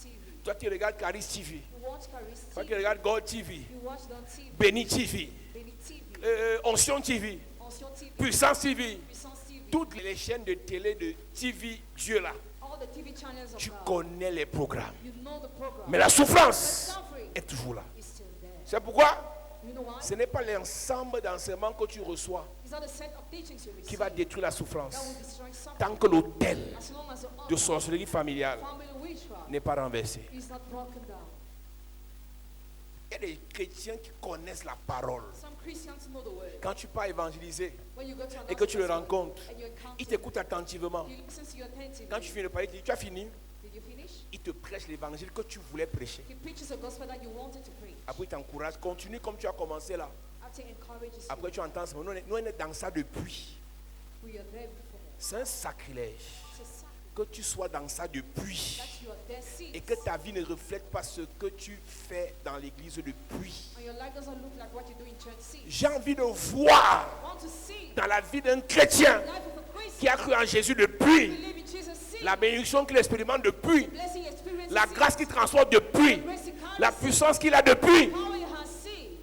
[SPEAKER 3] TV.
[SPEAKER 2] Toi qui regardes Caris TV.
[SPEAKER 3] You watch Charis
[SPEAKER 2] Toi qui
[SPEAKER 3] TV.
[SPEAKER 2] regardes God TV.
[SPEAKER 3] You watch Don TV.
[SPEAKER 2] Béni TV.
[SPEAKER 3] Benny TV.
[SPEAKER 2] Onction TV.
[SPEAKER 3] Ancien TV.
[SPEAKER 2] Puissance TV.
[SPEAKER 3] Puissance TV.
[SPEAKER 2] Toutes les chaînes de télé de TV Dieu là.
[SPEAKER 3] All the TV channels of
[SPEAKER 2] Tu
[SPEAKER 3] God.
[SPEAKER 2] connais les programmes.
[SPEAKER 3] You know the program.
[SPEAKER 2] Mais la
[SPEAKER 3] But
[SPEAKER 2] souffrance
[SPEAKER 3] suffering
[SPEAKER 2] est toujours là.
[SPEAKER 3] is still there.
[SPEAKER 2] C'est pourquoi
[SPEAKER 3] You know why?
[SPEAKER 2] ce n'est pas l'ensemble d'enseignements que tu reçois
[SPEAKER 3] It's not the set of teachings you
[SPEAKER 2] qui
[SPEAKER 3] receive
[SPEAKER 2] va détruire la
[SPEAKER 3] that
[SPEAKER 2] souffrance.
[SPEAKER 3] will destroy suffering.
[SPEAKER 2] Tant que l'autel
[SPEAKER 3] As long as the
[SPEAKER 2] de
[SPEAKER 3] altar,
[SPEAKER 2] sorcellerie familiale
[SPEAKER 3] family witchcraft
[SPEAKER 2] n'est pas renversé.
[SPEAKER 3] is not broken down.
[SPEAKER 2] Il y a des chrétiens qui connaissent la parole.
[SPEAKER 3] Some Christians know the word.
[SPEAKER 2] Quand tu pars évangéliser
[SPEAKER 3] When you go to
[SPEAKER 2] et que tu le
[SPEAKER 3] another person
[SPEAKER 2] rencontres,
[SPEAKER 3] and you encounter
[SPEAKER 2] il t'écoute attentivement.
[SPEAKER 3] him, you listen to you attentively.
[SPEAKER 2] Quand tu finis de parler, il dit, tu as fini.
[SPEAKER 3] Did you finish?
[SPEAKER 2] Il te prêche l'évangile que tu voulais prêcher.
[SPEAKER 3] He preaches the gospel that you wanted to preach.
[SPEAKER 2] Après, il t'encourage. Continue comme tu as commencé là.
[SPEAKER 3] After he encourages
[SPEAKER 2] Après, tu entends ça. Nous, on est dans ça depuis.
[SPEAKER 3] you, we are there before.
[SPEAKER 2] C'est un sacrilège
[SPEAKER 3] It's a sacrilege
[SPEAKER 2] que tu sois dans ça depuis
[SPEAKER 3] that you are there since.
[SPEAKER 2] et que ta vie ne reflète pas ce que tu fais dans l'église depuis.
[SPEAKER 3] And your life doesn't look like what you do in church since.
[SPEAKER 2] J'ai envie de voir
[SPEAKER 3] I want to see
[SPEAKER 2] dans la vie d'un chrétien
[SPEAKER 3] the life of a Christian
[SPEAKER 2] qui a cru en Jésus
[SPEAKER 3] who
[SPEAKER 2] depuis,
[SPEAKER 3] believe in Jesus since.
[SPEAKER 2] la bénédiction qu'il expérimente depuis,
[SPEAKER 3] Blessing experience
[SPEAKER 2] la
[SPEAKER 3] since.
[SPEAKER 2] grâce qu'il transporte depuis,
[SPEAKER 3] Grace he carries
[SPEAKER 2] la
[SPEAKER 3] since.
[SPEAKER 2] puissance qu'il a depuis.
[SPEAKER 3] Power he has since.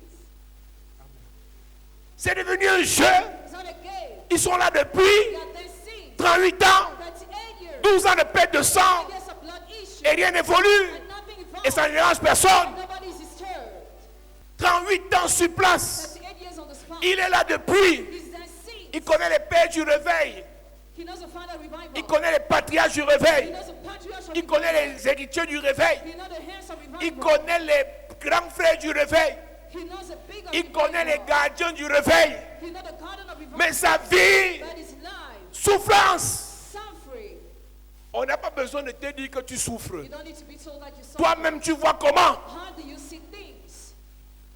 [SPEAKER 2] C'est devenu un jeu.
[SPEAKER 3] It's not a game.
[SPEAKER 2] Ils sont là depuis
[SPEAKER 3] They are there since.
[SPEAKER 2] 38 ans,
[SPEAKER 3] 38 years.
[SPEAKER 2] 12 ans de perte de sang
[SPEAKER 3] 8 years of blood issue.
[SPEAKER 2] et rien n'évolue.
[SPEAKER 3] And nothing evolves.
[SPEAKER 2] Et ça ne dérange personne.
[SPEAKER 3] Nobody is disturbed.
[SPEAKER 2] 38 ans sur place.
[SPEAKER 3] 38 years on the spot.
[SPEAKER 2] Il est là depuis.
[SPEAKER 3] He's there since.
[SPEAKER 2] Il connaît les pères du réveil.
[SPEAKER 3] He knows the final revival.
[SPEAKER 2] Il connaît les patriarches du
[SPEAKER 3] He
[SPEAKER 2] réveil.
[SPEAKER 3] knows the patriarchs of
[SPEAKER 2] Il connaît
[SPEAKER 3] revival.
[SPEAKER 2] les héritiers du réveil.
[SPEAKER 3] He knows the hands of revival.
[SPEAKER 2] Il connaît les grands frères du réveil.
[SPEAKER 3] He knows the big of
[SPEAKER 2] Il connaît les
[SPEAKER 3] revival.
[SPEAKER 2] gardiens du réveil.
[SPEAKER 3] He knows the garden of revival.
[SPEAKER 2] Mais sa vie,
[SPEAKER 3] But his life,
[SPEAKER 2] souffrance.
[SPEAKER 3] suffering.
[SPEAKER 2] On n'a pas besoin de te dire que tu souffres.
[SPEAKER 3] You don't need to be told that you suffer.
[SPEAKER 2] Toi-même, tu vois comment.
[SPEAKER 3] How do you see things?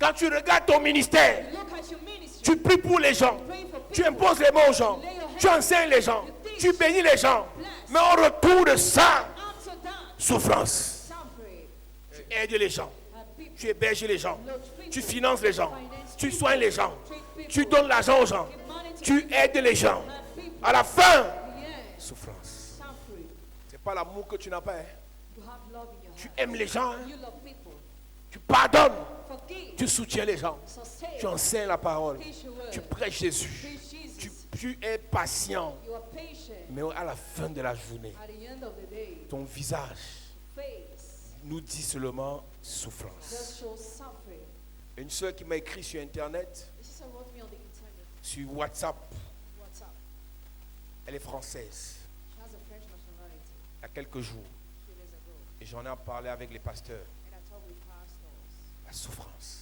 [SPEAKER 2] Quand tu regardes ton ministère,
[SPEAKER 3] You look at your ministry.
[SPEAKER 2] tu pries pour les gens.
[SPEAKER 3] Pray for
[SPEAKER 2] Tu
[SPEAKER 3] people.
[SPEAKER 2] imposes les mots aux gens. Tu enseignes les gens. Tu bénis les gens. Mais au retour de ça,
[SPEAKER 3] After that,
[SPEAKER 2] souffrance.
[SPEAKER 3] suffering.
[SPEAKER 2] Tu aides les gens.
[SPEAKER 3] And people,
[SPEAKER 2] Tu héberges les gens.
[SPEAKER 3] love people,
[SPEAKER 2] Tu finances les gens.
[SPEAKER 3] finance
[SPEAKER 2] Tu
[SPEAKER 3] people,
[SPEAKER 2] soignes les gens.
[SPEAKER 3] treat people,
[SPEAKER 2] Tu donnes l'argent aux gens.
[SPEAKER 3] give money to
[SPEAKER 2] Tu
[SPEAKER 3] people,
[SPEAKER 2] aides les gens.
[SPEAKER 3] and people.
[SPEAKER 2] À la fin,
[SPEAKER 3] Yes,
[SPEAKER 2] souffrance.
[SPEAKER 3] suffering.
[SPEAKER 2] C'est pas l'amour que tu n'as pas. Hein.
[SPEAKER 3] You have love in your
[SPEAKER 2] Tu
[SPEAKER 3] heart.
[SPEAKER 2] aimes les gens. Hein.
[SPEAKER 3] You love people.
[SPEAKER 2] Tu pardonnes.
[SPEAKER 3] Forgive.
[SPEAKER 2] Tu soutiens les gens.
[SPEAKER 3] Sustain.
[SPEAKER 2] Tu enseignes la parole.
[SPEAKER 3] Teach your word.
[SPEAKER 2] Tu prêches Jésus.
[SPEAKER 3] Preach Jesus.
[SPEAKER 2] Tu es patient.
[SPEAKER 3] You are patient.
[SPEAKER 2] Mais à la fin de la journée,
[SPEAKER 3] At the end of the day,
[SPEAKER 2] ton visage
[SPEAKER 3] face
[SPEAKER 2] nous dit seulement souffrance.
[SPEAKER 3] just shows suffering.
[SPEAKER 2] Une soeur qui m'a écrit sur Internet,
[SPEAKER 3] This sister wrote me on the internet.
[SPEAKER 2] sur WhatsApp,
[SPEAKER 3] WhatsApp.
[SPEAKER 2] elle est française,
[SPEAKER 3] She has a French nationality.
[SPEAKER 2] il y a quelques jours.
[SPEAKER 3] 2 days ago.
[SPEAKER 2] Et j'en ai parlé avec les pasteurs.
[SPEAKER 3] And I talked with pastors.
[SPEAKER 2] La souffrance.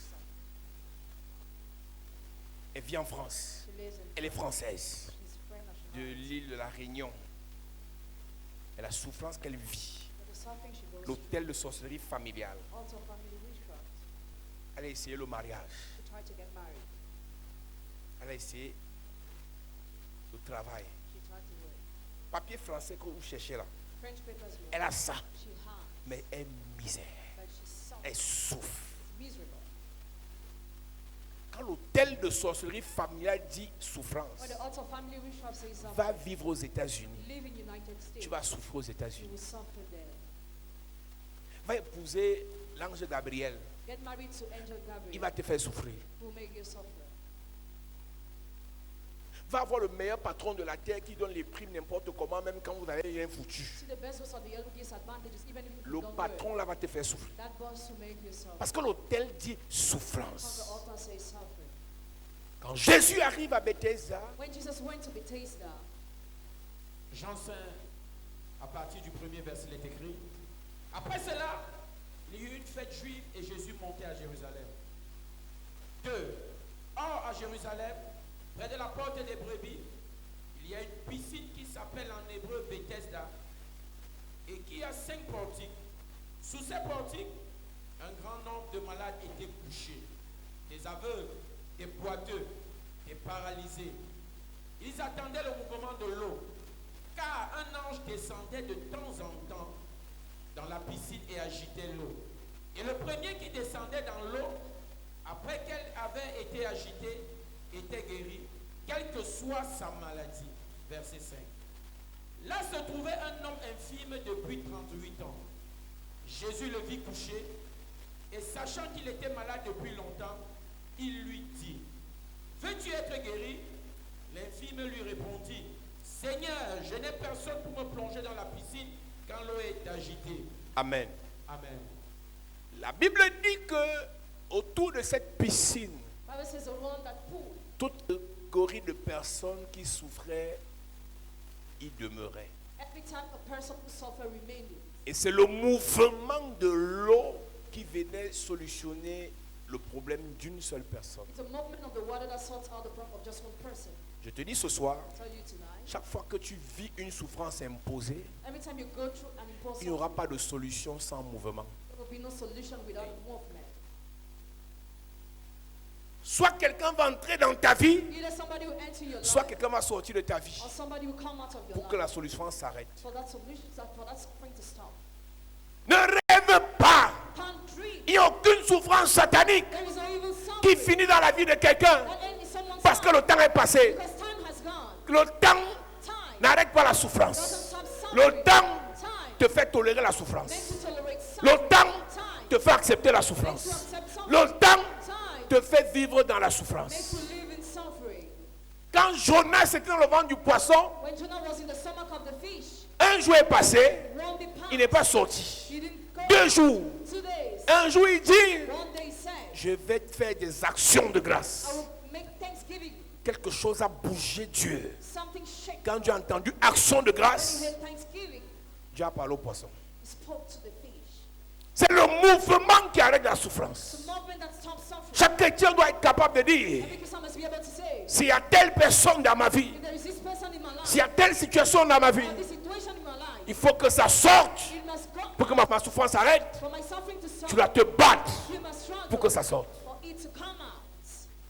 [SPEAKER 2] Elle vit en France.
[SPEAKER 3] She lives in
[SPEAKER 2] Elle est française.
[SPEAKER 3] She's French
[SPEAKER 2] De
[SPEAKER 3] nationality.
[SPEAKER 2] l'île de la Réunion. Et la souffrance qu'elle vit.
[SPEAKER 3] But the suffering she goes through.
[SPEAKER 2] L'hôtel de sorcellerie familiale.
[SPEAKER 3] Also family witchcraft.
[SPEAKER 2] Elle a essayé le mariage.
[SPEAKER 3] She tried to get married.
[SPEAKER 2] Elle a essayé le travail.
[SPEAKER 3] She tried to work.
[SPEAKER 2] Papier français que vous cherchez là.
[SPEAKER 3] French papers were.
[SPEAKER 2] Elle a ça.
[SPEAKER 3] She had.
[SPEAKER 2] Mais elle misère.
[SPEAKER 3] But she suffered.
[SPEAKER 2] Elle souffre.
[SPEAKER 3] Miserable.
[SPEAKER 2] Quand l'hôtel de sorcellerie familiale dit souffrance,
[SPEAKER 3] When the altar family witchcraft says
[SPEAKER 2] va
[SPEAKER 3] suffering,
[SPEAKER 2] vivre aux États-Unis.
[SPEAKER 3] live in United States.
[SPEAKER 2] Tu vas souffrir aux
[SPEAKER 3] You
[SPEAKER 2] États-Unis.
[SPEAKER 3] will suffer there.
[SPEAKER 2] Va épouser l'ange Gabriel.
[SPEAKER 3] Get married to Angel
[SPEAKER 2] Il
[SPEAKER 3] Gabriel.
[SPEAKER 2] va te faire souffrir.
[SPEAKER 3] Who will make you suffer.
[SPEAKER 2] Va avoir le meilleur patron de la terre qui donne les primes n'importe comment, même quand vous n'avez rien foutu.
[SPEAKER 3] See the best boss of the earth who gives advantages even if you
[SPEAKER 2] Le
[SPEAKER 3] don't
[SPEAKER 2] patron
[SPEAKER 3] work.
[SPEAKER 2] là va te faire souffrir.
[SPEAKER 3] That boss will make you suffer.
[SPEAKER 2] Parce que l'hôtel dit
[SPEAKER 3] Because the
[SPEAKER 2] souffrance.
[SPEAKER 3] altar says suffering.
[SPEAKER 2] Quand Jésus arrive à Bethesda,
[SPEAKER 3] When Jesus went to Bethesda,
[SPEAKER 4] Jean 5, à partir du premier verset, il est écrit. Après cela, il y eut une fête juive et Jésus montait à Jérusalem. 2. Or, à Jérusalem, près de la porte des brebis, il y a une piscine qui s'appelle en hébreu Bethesda et qui a 5 portiques. Sous ces portiques, un grand nombre de malades étaient couchés. Des aveugles, des boiteux, des paralysés. Ils attendaient le mouvement de l'eau, car un ange descendait de temps en temps dans la piscine et agitait l'eau. Et le premier qui descendait dans l'eau, après qu'elle avait été agitée, était guéri, quelle que soit sa maladie. Verset 5. Là se trouvait un homme infirme depuis 38 ans. Jésus le vit couché, et sachant qu'il était malade depuis longtemps, il lui dit, « Veux-tu être guéri ?» L'infirme lui répondit, « Seigneur, je n'ai personne pour me plonger dans la piscine quand l'eau est agitée.
[SPEAKER 2] Amen.
[SPEAKER 4] Amen.
[SPEAKER 2] La Bible dit que autour de cette piscine,
[SPEAKER 3] Bible says around that pool,
[SPEAKER 2] toute catégorie de personnes qui souffraient y demeuraient.
[SPEAKER 3] every time a person who suffer remained.
[SPEAKER 2] Et c'est le mouvement de l'eau qui venait solutionner le problème d'une seule personne.
[SPEAKER 3] It's a movement of the water that sorts out the problem of just one person.
[SPEAKER 2] Je te dis ce soir,
[SPEAKER 3] I tell you tonight,
[SPEAKER 2] chaque fois que tu vis une souffrance imposée,
[SPEAKER 3] every time you go through an
[SPEAKER 2] il
[SPEAKER 3] impulse,
[SPEAKER 2] n'y aura pas de solution sans mouvement.
[SPEAKER 3] there will be no solution without a movement.
[SPEAKER 2] Soit quelqu'un va entrer dans ta vie,
[SPEAKER 3] Either somebody will enter your
[SPEAKER 2] soit
[SPEAKER 3] life,
[SPEAKER 2] quelqu'un va sortir de ta vie
[SPEAKER 3] or somebody will come out of your
[SPEAKER 2] pour que
[SPEAKER 3] life.
[SPEAKER 2] la solution s'arrête.
[SPEAKER 3] For that solution, for that suffering to stop.
[SPEAKER 2] Ne rêve pas.
[SPEAKER 3] Can't dream.
[SPEAKER 2] Il n'y a aucune souffrance satanique
[SPEAKER 3] There is no evil
[SPEAKER 2] qui
[SPEAKER 3] suffering
[SPEAKER 2] finit dans la vie de quelqu'un
[SPEAKER 3] that ends in someone's
[SPEAKER 2] parce que
[SPEAKER 3] life.
[SPEAKER 2] le temps est passé.
[SPEAKER 3] Because time has gone.
[SPEAKER 2] Le temps
[SPEAKER 3] Time
[SPEAKER 2] n'arrête pas la
[SPEAKER 3] doesn't
[SPEAKER 2] souffrance.
[SPEAKER 3] stop
[SPEAKER 2] Le
[SPEAKER 3] suffering.
[SPEAKER 2] temps
[SPEAKER 3] Time
[SPEAKER 2] te fait tolérer la
[SPEAKER 3] makes
[SPEAKER 2] souffrance.
[SPEAKER 3] you tolerate
[SPEAKER 2] Le
[SPEAKER 3] suffering.
[SPEAKER 2] temps
[SPEAKER 3] Time
[SPEAKER 2] te fait accepter la
[SPEAKER 3] makes you
[SPEAKER 2] souffrance.
[SPEAKER 3] accept suffering.
[SPEAKER 2] Le temps
[SPEAKER 3] Time
[SPEAKER 2] te fait vivre dans la
[SPEAKER 3] makes
[SPEAKER 2] souffrance.
[SPEAKER 3] you live in suffering.
[SPEAKER 2] Quand Jonas était dans le ventre du poisson,
[SPEAKER 3] When Jonah was in the stomach of the fish,
[SPEAKER 2] un jour est passé,
[SPEAKER 3] one day
[SPEAKER 2] il n'est
[SPEAKER 3] passed.
[SPEAKER 2] pas sorti.
[SPEAKER 3] He didn't go.
[SPEAKER 2] 2 jours.
[SPEAKER 3] 2 days.
[SPEAKER 2] Un jour, il dit,
[SPEAKER 3] One day he said,
[SPEAKER 2] je vais te faire des actions de
[SPEAKER 3] I
[SPEAKER 2] grâce.
[SPEAKER 3] will make thanksgiving.
[SPEAKER 2] Quelque chose a bougé Dieu.
[SPEAKER 3] Something shaken.
[SPEAKER 2] Quand Dieu a entendu action de
[SPEAKER 3] When he
[SPEAKER 2] grâce,
[SPEAKER 3] heard thanksgiving,
[SPEAKER 2] Dieu a parlé au poisson.
[SPEAKER 3] he spoke to the fish.
[SPEAKER 2] C'est le mouvement qui arrête la
[SPEAKER 3] It's
[SPEAKER 2] souffrance.
[SPEAKER 3] a movement that stops suffering.
[SPEAKER 2] Chaque chrétien doit être capable de dire,
[SPEAKER 3] Every Christian must be able to say,
[SPEAKER 2] s'il y a telle personne dans ma vie,
[SPEAKER 3] if there is this person in my life,
[SPEAKER 2] s'il y a telle situation dans ma vie,
[SPEAKER 3] or this situation in my life,
[SPEAKER 2] il faut que ça sorte
[SPEAKER 3] it must go.
[SPEAKER 2] pour que ma souffrance arrête.
[SPEAKER 3] For my suffering to stop,
[SPEAKER 2] Tu dois te battre
[SPEAKER 3] you must struggle
[SPEAKER 2] pour que ça sorte.
[SPEAKER 3] for it to come out.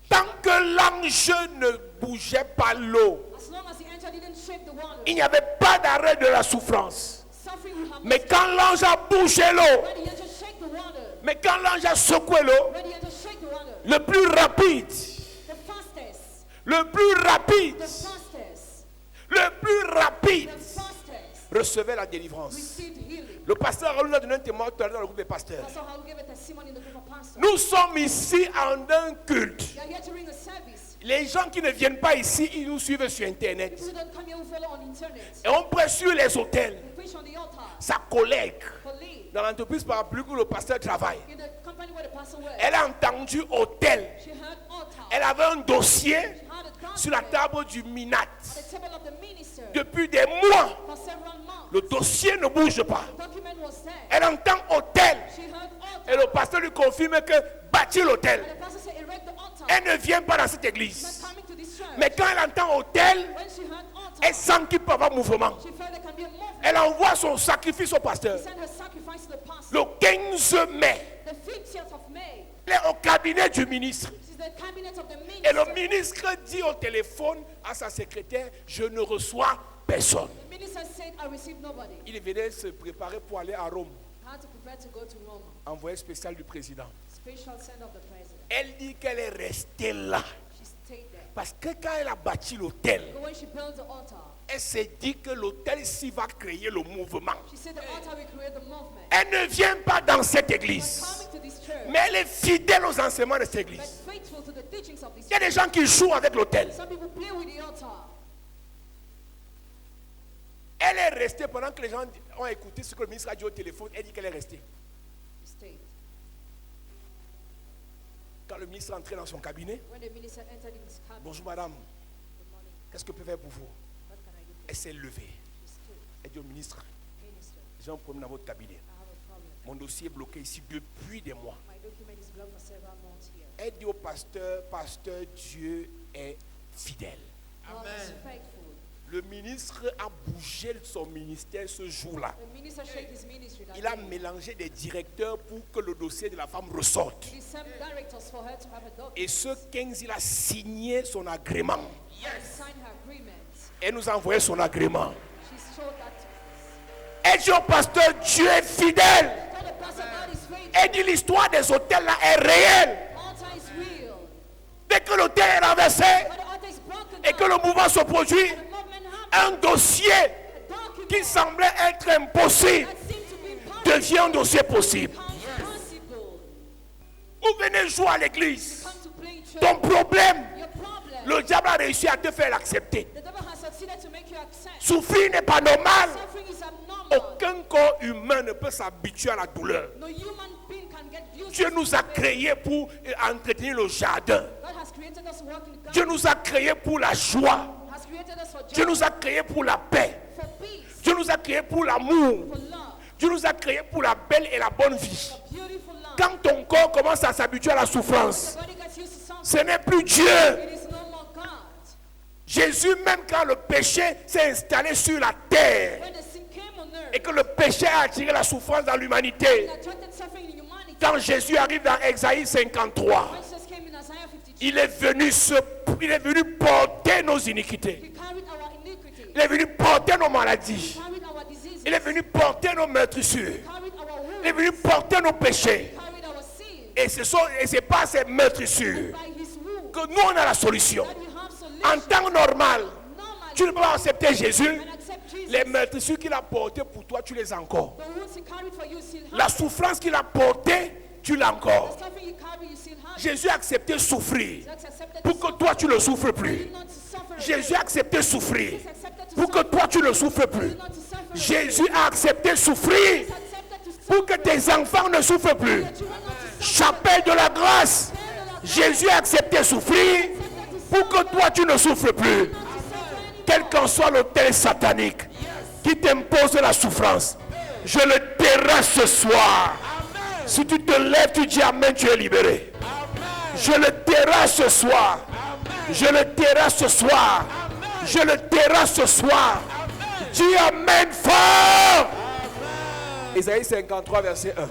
[SPEAKER 2] Tant que l'ange ne bougeait pas l'eau,
[SPEAKER 3] As long as the angel didn't shake the water,
[SPEAKER 2] il n'y avait pas d'arrêt de la souffrance.
[SPEAKER 3] suffering will have
[SPEAKER 2] Mais
[SPEAKER 3] no
[SPEAKER 2] quand l'ange a bougé l'eau,
[SPEAKER 3] When the angel shake the water,
[SPEAKER 2] mais quand l'ange a secoué l'eau,
[SPEAKER 3] when the angel shake the water,
[SPEAKER 2] le plus rapide,
[SPEAKER 3] the fastest,
[SPEAKER 2] le plus rapide,
[SPEAKER 3] the fastest,
[SPEAKER 2] le plus rapide
[SPEAKER 3] the fastest
[SPEAKER 2] recevait la délivrance.
[SPEAKER 3] received healing.
[SPEAKER 2] Le pasteur Raoul a donné un témoignage tout à l'heure dans le groupe des pasteurs.
[SPEAKER 3] Pastor Haru gave a testimony in the group of pastors.
[SPEAKER 2] Nous sommes ici en un culte.
[SPEAKER 3] They are here during a service.
[SPEAKER 2] Les gens qui ne viennent pas ici, ils nous suivent sur Internet.
[SPEAKER 3] People who don't come here who follow on internet.
[SPEAKER 2] Et on prêche sur les hôtels.
[SPEAKER 3] We preach on the altar.
[SPEAKER 2] Sa collègue,
[SPEAKER 3] Colleague,
[SPEAKER 2] dans l'entreprise parapluie où le pasteur travaille,
[SPEAKER 3] in the company where the pastor works.
[SPEAKER 2] elle a entendu hôtel.
[SPEAKER 3] She heard altar.
[SPEAKER 2] Elle avait un dossier
[SPEAKER 3] She had a document
[SPEAKER 2] sur la table du Minat.
[SPEAKER 3] at the table of the minister
[SPEAKER 2] Depuis des mois,
[SPEAKER 3] for several months.
[SPEAKER 2] le dossier ne bouge pas.
[SPEAKER 3] The document was there.
[SPEAKER 2] Elle entend hôtel.
[SPEAKER 3] She heard
[SPEAKER 2] Et
[SPEAKER 3] altar.
[SPEAKER 2] le pasteur lui confirme que bâtir l'hôtel.
[SPEAKER 3] And the pastor said, erect the altar.
[SPEAKER 2] Elle ne vient pas dans cette
[SPEAKER 3] She's
[SPEAKER 2] église.
[SPEAKER 3] not coming to this church.
[SPEAKER 2] Mais quand elle entend hôtel,
[SPEAKER 3] When she heard altar,
[SPEAKER 2] elle sent qu'il peut y avoir mouvement.
[SPEAKER 3] she felt there can be a movement.
[SPEAKER 2] Elle envoie son sacrifice au pasteur.
[SPEAKER 3] She sent her sacrifice to the pastor.
[SPEAKER 2] Le 15 mai,
[SPEAKER 3] The 15th of May,
[SPEAKER 2] elle est au cabinet du ministre.
[SPEAKER 3] this is the cabinet of the
[SPEAKER 2] Et le
[SPEAKER 3] minister.
[SPEAKER 2] ministre dit au téléphone à sa secrétaire, je ne reçois personne.
[SPEAKER 3] The minister said, I received nobody.
[SPEAKER 2] Il venait se préparer pour aller à Rome,
[SPEAKER 3] I had to prepare to go to Rome.
[SPEAKER 2] envoyé spécial du président.
[SPEAKER 3] Special send of the president.
[SPEAKER 2] Elle dit qu'elle est restée là.
[SPEAKER 3] She stayed there.
[SPEAKER 2] Parce que quand elle a bâti l'hôtel,
[SPEAKER 3] But when she built the altar,
[SPEAKER 2] elle s'est dit que l'hôtel-ci va créer le mouvement.
[SPEAKER 3] she said the altar will create the movement.
[SPEAKER 2] Elle ne vient pas dans cette
[SPEAKER 3] She's
[SPEAKER 2] église,
[SPEAKER 3] coming to this church,
[SPEAKER 2] mais elle est fidèle aux enseignements de cette
[SPEAKER 3] but
[SPEAKER 2] église.
[SPEAKER 3] faithful to the teachings of this
[SPEAKER 2] Il y a
[SPEAKER 3] church.
[SPEAKER 2] des gens qui jouent avec l'hôtel.
[SPEAKER 3] Some people play with the altar.
[SPEAKER 2] Elle est restée pendant que les gens ont écouté ce que le ministre a dit au téléphone. Elle dit qu'elle est restée.
[SPEAKER 3] She stayed.
[SPEAKER 2] Quand le ministre est entré dans son cabinet,
[SPEAKER 3] When the minister entered in his cabin,
[SPEAKER 2] bonjour madame,
[SPEAKER 3] good morning,
[SPEAKER 2] qu'est-ce que je peux faire pour vous?
[SPEAKER 3] what can I do for
[SPEAKER 2] Elle s'est levée.
[SPEAKER 3] you? She stood.
[SPEAKER 2] Elle dit au ministre,
[SPEAKER 3] Minister,
[SPEAKER 2] j'ai un problème dans votre cabinet.
[SPEAKER 3] I have a problem.
[SPEAKER 2] Mon dossier est bloqué ici depuis des mois.
[SPEAKER 3] My document is blocked for several months here.
[SPEAKER 2] Elle dit au pasteur, pasteur, Dieu est fidèle.
[SPEAKER 3] God is faithful.
[SPEAKER 2] Le ministre a bougé son ministère ce jour-là.
[SPEAKER 3] The minister shaped his ministry that
[SPEAKER 2] Il a
[SPEAKER 3] day.
[SPEAKER 2] mélangé des directeurs pour que le dossier de la femme ressorte.
[SPEAKER 3] He sent directors for her to have a document.
[SPEAKER 2] Et ce 15, il a signé son agrément.
[SPEAKER 3] She signed her agreement.
[SPEAKER 2] Elle nous a envoyé son agrément.
[SPEAKER 3] She showed that to us.
[SPEAKER 2] Elle dit au pasteur, Dieu est fidèle.
[SPEAKER 3] Told the pastor God is faithful.
[SPEAKER 2] Elle dit l'histoire des hôtels là est réelle.
[SPEAKER 3] Altar is real.
[SPEAKER 2] Dès que l'hôtel est renversé
[SPEAKER 3] But the altar is broken
[SPEAKER 2] et que
[SPEAKER 3] down.
[SPEAKER 2] le mouvement se produit,
[SPEAKER 3] The movement happened.
[SPEAKER 2] un dossier
[SPEAKER 3] A document
[SPEAKER 2] qui semblait être impossible
[SPEAKER 3] that seemed to be impossible
[SPEAKER 2] devient un dossier possible.
[SPEAKER 3] becomes possible.
[SPEAKER 2] Vous venez jouer à l'église.
[SPEAKER 3] Come to play in church.
[SPEAKER 2] Ton problème,
[SPEAKER 3] Your problem.
[SPEAKER 2] le diable a réussi à te faire l'accepter.
[SPEAKER 3] The devil has succeeded to make you accept.
[SPEAKER 2] Souffrir n'est pas normal.
[SPEAKER 3] Suffering is abnormal.
[SPEAKER 2] Aucun corps humain ne peut s'habituer à la douleur.
[SPEAKER 3] No human being can get used
[SPEAKER 2] Dieu
[SPEAKER 3] to
[SPEAKER 2] nous a
[SPEAKER 3] pain.
[SPEAKER 2] créés pour entretenir le jardin.
[SPEAKER 3] God has created us to work in the
[SPEAKER 2] Dieu
[SPEAKER 3] garden.
[SPEAKER 2] nous a créés pour la joie.
[SPEAKER 3] Has created us for
[SPEAKER 2] Dieu
[SPEAKER 3] joy,
[SPEAKER 2] nous a créés pour la paix.
[SPEAKER 3] for peace,
[SPEAKER 2] Dieu nous a créés pour l'amour.
[SPEAKER 3] for love,
[SPEAKER 2] Dieu nous a créés pour la belle et la bonne vie.
[SPEAKER 3] for beautiful love.
[SPEAKER 2] Quand ton corps commence à s'habituer à la souffrance,
[SPEAKER 3] The body gets used to something.
[SPEAKER 2] ce n'est plus Dieu.
[SPEAKER 3] It is no more God.
[SPEAKER 2] Jésus, même quand le péché s'est installé sur la terre
[SPEAKER 3] When the sin came on earth,
[SPEAKER 2] et que le péché a attiré la souffrance dans l'humanité,
[SPEAKER 3] it attracted suffering in humanity.
[SPEAKER 2] quand Jésus arrive dans Exaïe 53,
[SPEAKER 3] When Jesus came in Isaiah
[SPEAKER 2] Il est venu porter nos iniquités.
[SPEAKER 3] He carried our iniquity.
[SPEAKER 2] Il est venu porter nos maladies.
[SPEAKER 3] He carried our diseases.
[SPEAKER 2] Il est venu porter nos meurtrissures.
[SPEAKER 3] He carried our wounds.
[SPEAKER 2] Il est venu porter nos péchés.
[SPEAKER 3] He carried our sins.
[SPEAKER 2] Et c'est pas ces meurtrissures
[SPEAKER 3] By his wounds
[SPEAKER 2] que nous on a la solution.
[SPEAKER 3] that we have
[SPEAKER 2] En
[SPEAKER 3] solution.
[SPEAKER 2] temps normal,
[SPEAKER 3] Normally,
[SPEAKER 2] tu ne peux pas accepter Jésus.
[SPEAKER 3] and accept Jesus.
[SPEAKER 2] Les meurtrissures qu'il a portées pour toi, tu les as encore.
[SPEAKER 3] The wounds he carried for you still
[SPEAKER 2] La
[SPEAKER 3] have.
[SPEAKER 2] souffrance qu'il a portée, tu l'as
[SPEAKER 3] The
[SPEAKER 2] encore.
[SPEAKER 3] suffering he carried, you still have.
[SPEAKER 2] Jésus a accepté souffrir
[SPEAKER 3] Jesus accepted
[SPEAKER 2] pour
[SPEAKER 3] to
[SPEAKER 2] que
[SPEAKER 3] suffer.
[SPEAKER 2] toi tu ne souffres
[SPEAKER 3] You
[SPEAKER 2] plus.
[SPEAKER 3] not to suffer
[SPEAKER 2] Jésus a
[SPEAKER 3] again.
[SPEAKER 2] accepté souffrir
[SPEAKER 3] Jesus accepted to
[SPEAKER 2] pour que
[SPEAKER 3] suffer.
[SPEAKER 2] toi tu ne souffres plus.
[SPEAKER 3] You not to suffer again.
[SPEAKER 2] Jésus a accepté souffrir
[SPEAKER 3] Jesus accepted to
[SPEAKER 2] pour que
[SPEAKER 3] suffer.
[SPEAKER 2] tes enfants ne souffrent plus.
[SPEAKER 3] That you will not to suffer.
[SPEAKER 2] Chapelle de la grâce. Jésus a accepté souffrir pour que toi tu ne souffres plus.
[SPEAKER 3] Not to suffer.
[SPEAKER 2] Quel qu'en soit l'autel satanique qui t'impose la souffrance, je le terrasse ce soir. Si tu te lèves, tu dis Amen, tu es libéré. Je le terrasse ce soir. Je le terrasse ce soir. Je le terrasse ce soir. Dis Amen fort. Isaïe 53, verset 1.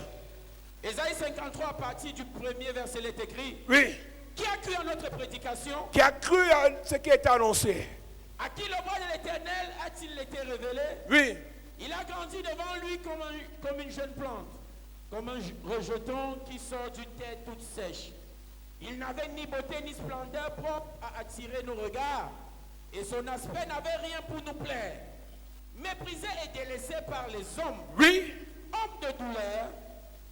[SPEAKER 4] Ésaïe 53, à partir du premier verset, il est écrit:
[SPEAKER 2] Oui.
[SPEAKER 4] Qui a cru en notre prédication?
[SPEAKER 2] Qui a cru à ce qui est annoncé?
[SPEAKER 4] À qui le bras de l'Éternel a-t-il été révélé?
[SPEAKER 2] Oui.
[SPEAKER 4] Il a grandi devant lui comme une jeune plante, comme un rejeton qui sort d'une terre toute sèche. Il n'avait ni beauté ni splendeur propre à attirer nos regards, et son aspect n'avait rien pour nous plaire. Méprisé et délaissé par les hommes,
[SPEAKER 2] Oui.
[SPEAKER 4] homme de douleur,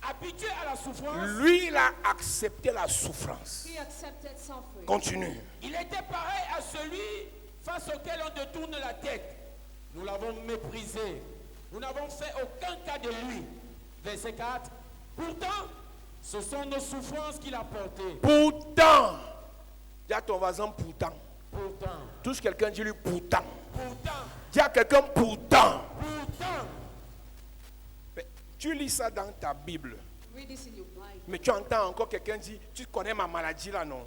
[SPEAKER 4] habitué à la souffrance,
[SPEAKER 2] Lui, il a accepté la souffrance.
[SPEAKER 3] He accepted suffering.
[SPEAKER 2] Continue.
[SPEAKER 4] il était pareil à celui face auquel on détourne la tête. Nous l'avons méprisé. Nous n'avons fait aucun cas de lui. Verset 4. Pourtant, ce sont nos souffrances qu'il a portées.
[SPEAKER 2] Pourtant, dis à ton voisin pourtant.
[SPEAKER 4] Pourtant,
[SPEAKER 2] Touche quelqu'un, dis-lui pourtant.
[SPEAKER 4] pourtant,
[SPEAKER 2] Dis à quelqu'un pourtant.
[SPEAKER 4] pourtant.
[SPEAKER 2] Mais tu lis ça dans ta Bible,
[SPEAKER 3] Read this in your Bible.
[SPEAKER 2] mais tu entends encore quelqu'un dire, tu connais ma maladie là, non?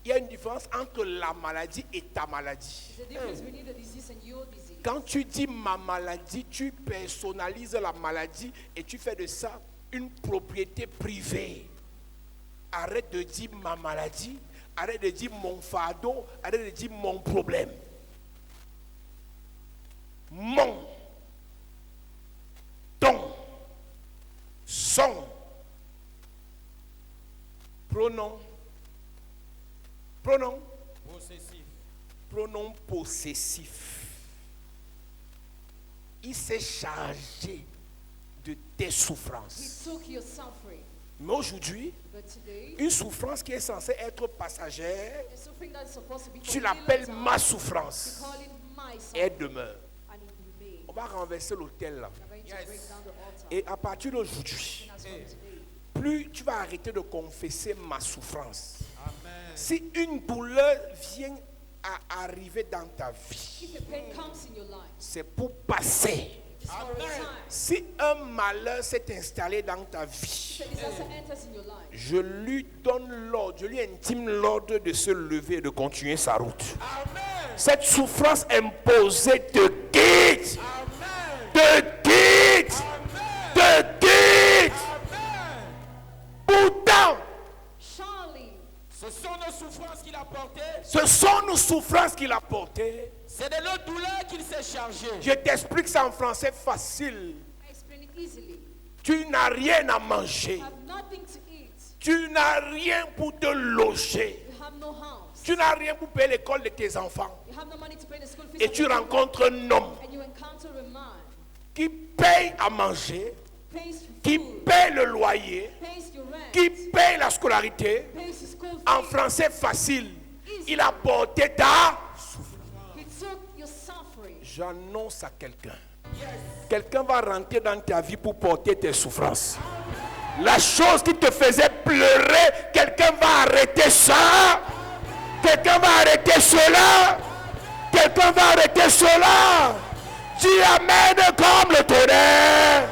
[SPEAKER 2] Il y a une différence entre la maladie et ta maladie.
[SPEAKER 3] There's a difference between the disease and your disease.
[SPEAKER 2] Quand tu dis ma maladie, tu personnalises la maladie et tu fais de ça une propriété privée. Arrête de dire ma maladie, arrête de dire mon fardeau, arrête de dire mon problème. Mon, ton, son, pronom, pronom,
[SPEAKER 4] Possessif.
[SPEAKER 2] pronom possessif. Il s'est chargé de tes
[SPEAKER 3] He
[SPEAKER 2] souffrances.
[SPEAKER 3] took your suffering.
[SPEAKER 2] Mais aujourd'hui,
[SPEAKER 3] But today,
[SPEAKER 2] une souffrance qui est censée être passagère,
[SPEAKER 3] the suffering that is supposed to be
[SPEAKER 2] tu
[SPEAKER 3] for a
[SPEAKER 2] l'appelles
[SPEAKER 3] little
[SPEAKER 2] ma
[SPEAKER 3] time,
[SPEAKER 2] souffrance.
[SPEAKER 3] you call it my
[SPEAKER 2] Et
[SPEAKER 3] suffering,
[SPEAKER 2] elle demeure.
[SPEAKER 3] and it remains.
[SPEAKER 2] On va renverser l'autel là.
[SPEAKER 3] We're going to
[SPEAKER 4] Yes.
[SPEAKER 3] break down the altar.
[SPEAKER 2] Et à partir d'aujourd'hui,
[SPEAKER 3] And as from today,
[SPEAKER 2] plus tu vas arrêter de confesser ma souffrance.
[SPEAKER 4] Amen.
[SPEAKER 2] Si une douleur vient à arriver dans ta vie,
[SPEAKER 3] if a pain comes in your life,
[SPEAKER 2] c'est pour passer.
[SPEAKER 3] it's for a time.
[SPEAKER 2] Si un malheur s'est installé dans ta vie,
[SPEAKER 3] If a disaster enters in your life,
[SPEAKER 2] je lui donne l'ordre, je lui intime l'ordre de se lever et de continuer sa route.
[SPEAKER 4] Amen.
[SPEAKER 2] Cette souffrance imposée te quitte,
[SPEAKER 4] Amen.
[SPEAKER 2] te quitte, te quitte.
[SPEAKER 4] Amen.
[SPEAKER 2] Pourtant,
[SPEAKER 3] surely
[SPEAKER 4] Ce sont nos souffrances qu'il a portées.
[SPEAKER 2] ce sont nos souffrances qu'il a portées.
[SPEAKER 4] C'est de nos douleurs qu'il s'est chargé.
[SPEAKER 2] Je t'explique ça en français facile.
[SPEAKER 3] I explain it easily.
[SPEAKER 2] Tu n'as rien à manger.
[SPEAKER 3] You have nothing to eat.
[SPEAKER 2] Tu n'as rien pour te loger.
[SPEAKER 3] You have no house.
[SPEAKER 2] Tu n'as rien pour payer l'école de tes enfants.
[SPEAKER 3] You have no money to pay the school fees.
[SPEAKER 2] Et
[SPEAKER 3] of
[SPEAKER 2] tu
[SPEAKER 3] your children.
[SPEAKER 2] rencontres un homme
[SPEAKER 3] And you encounter a man,
[SPEAKER 2] qui paye à manger,
[SPEAKER 3] pays
[SPEAKER 2] qui
[SPEAKER 3] food,
[SPEAKER 2] paye le loyer,
[SPEAKER 3] pays your rent,
[SPEAKER 2] qui paye la scolarité.
[SPEAKER 3] pays your school
[SPEAKER 2] En
[SPEAKER 3] fees.
[SPEAKER 2] français facile, il a porté ta...
[SPEAKER 3] He took your suffering.
[SPEAKER 2] J'annonce à quelqu'un. Quelqu'un va rentrer dans ta vie pour porter tes souffrances. La chose qui te faisait pleurer, quelqu'un va arrêter ça. Quelqu'un va arrêter cela. Quelqu'un va arrêter cela. Dis Amen comme le tonnerre.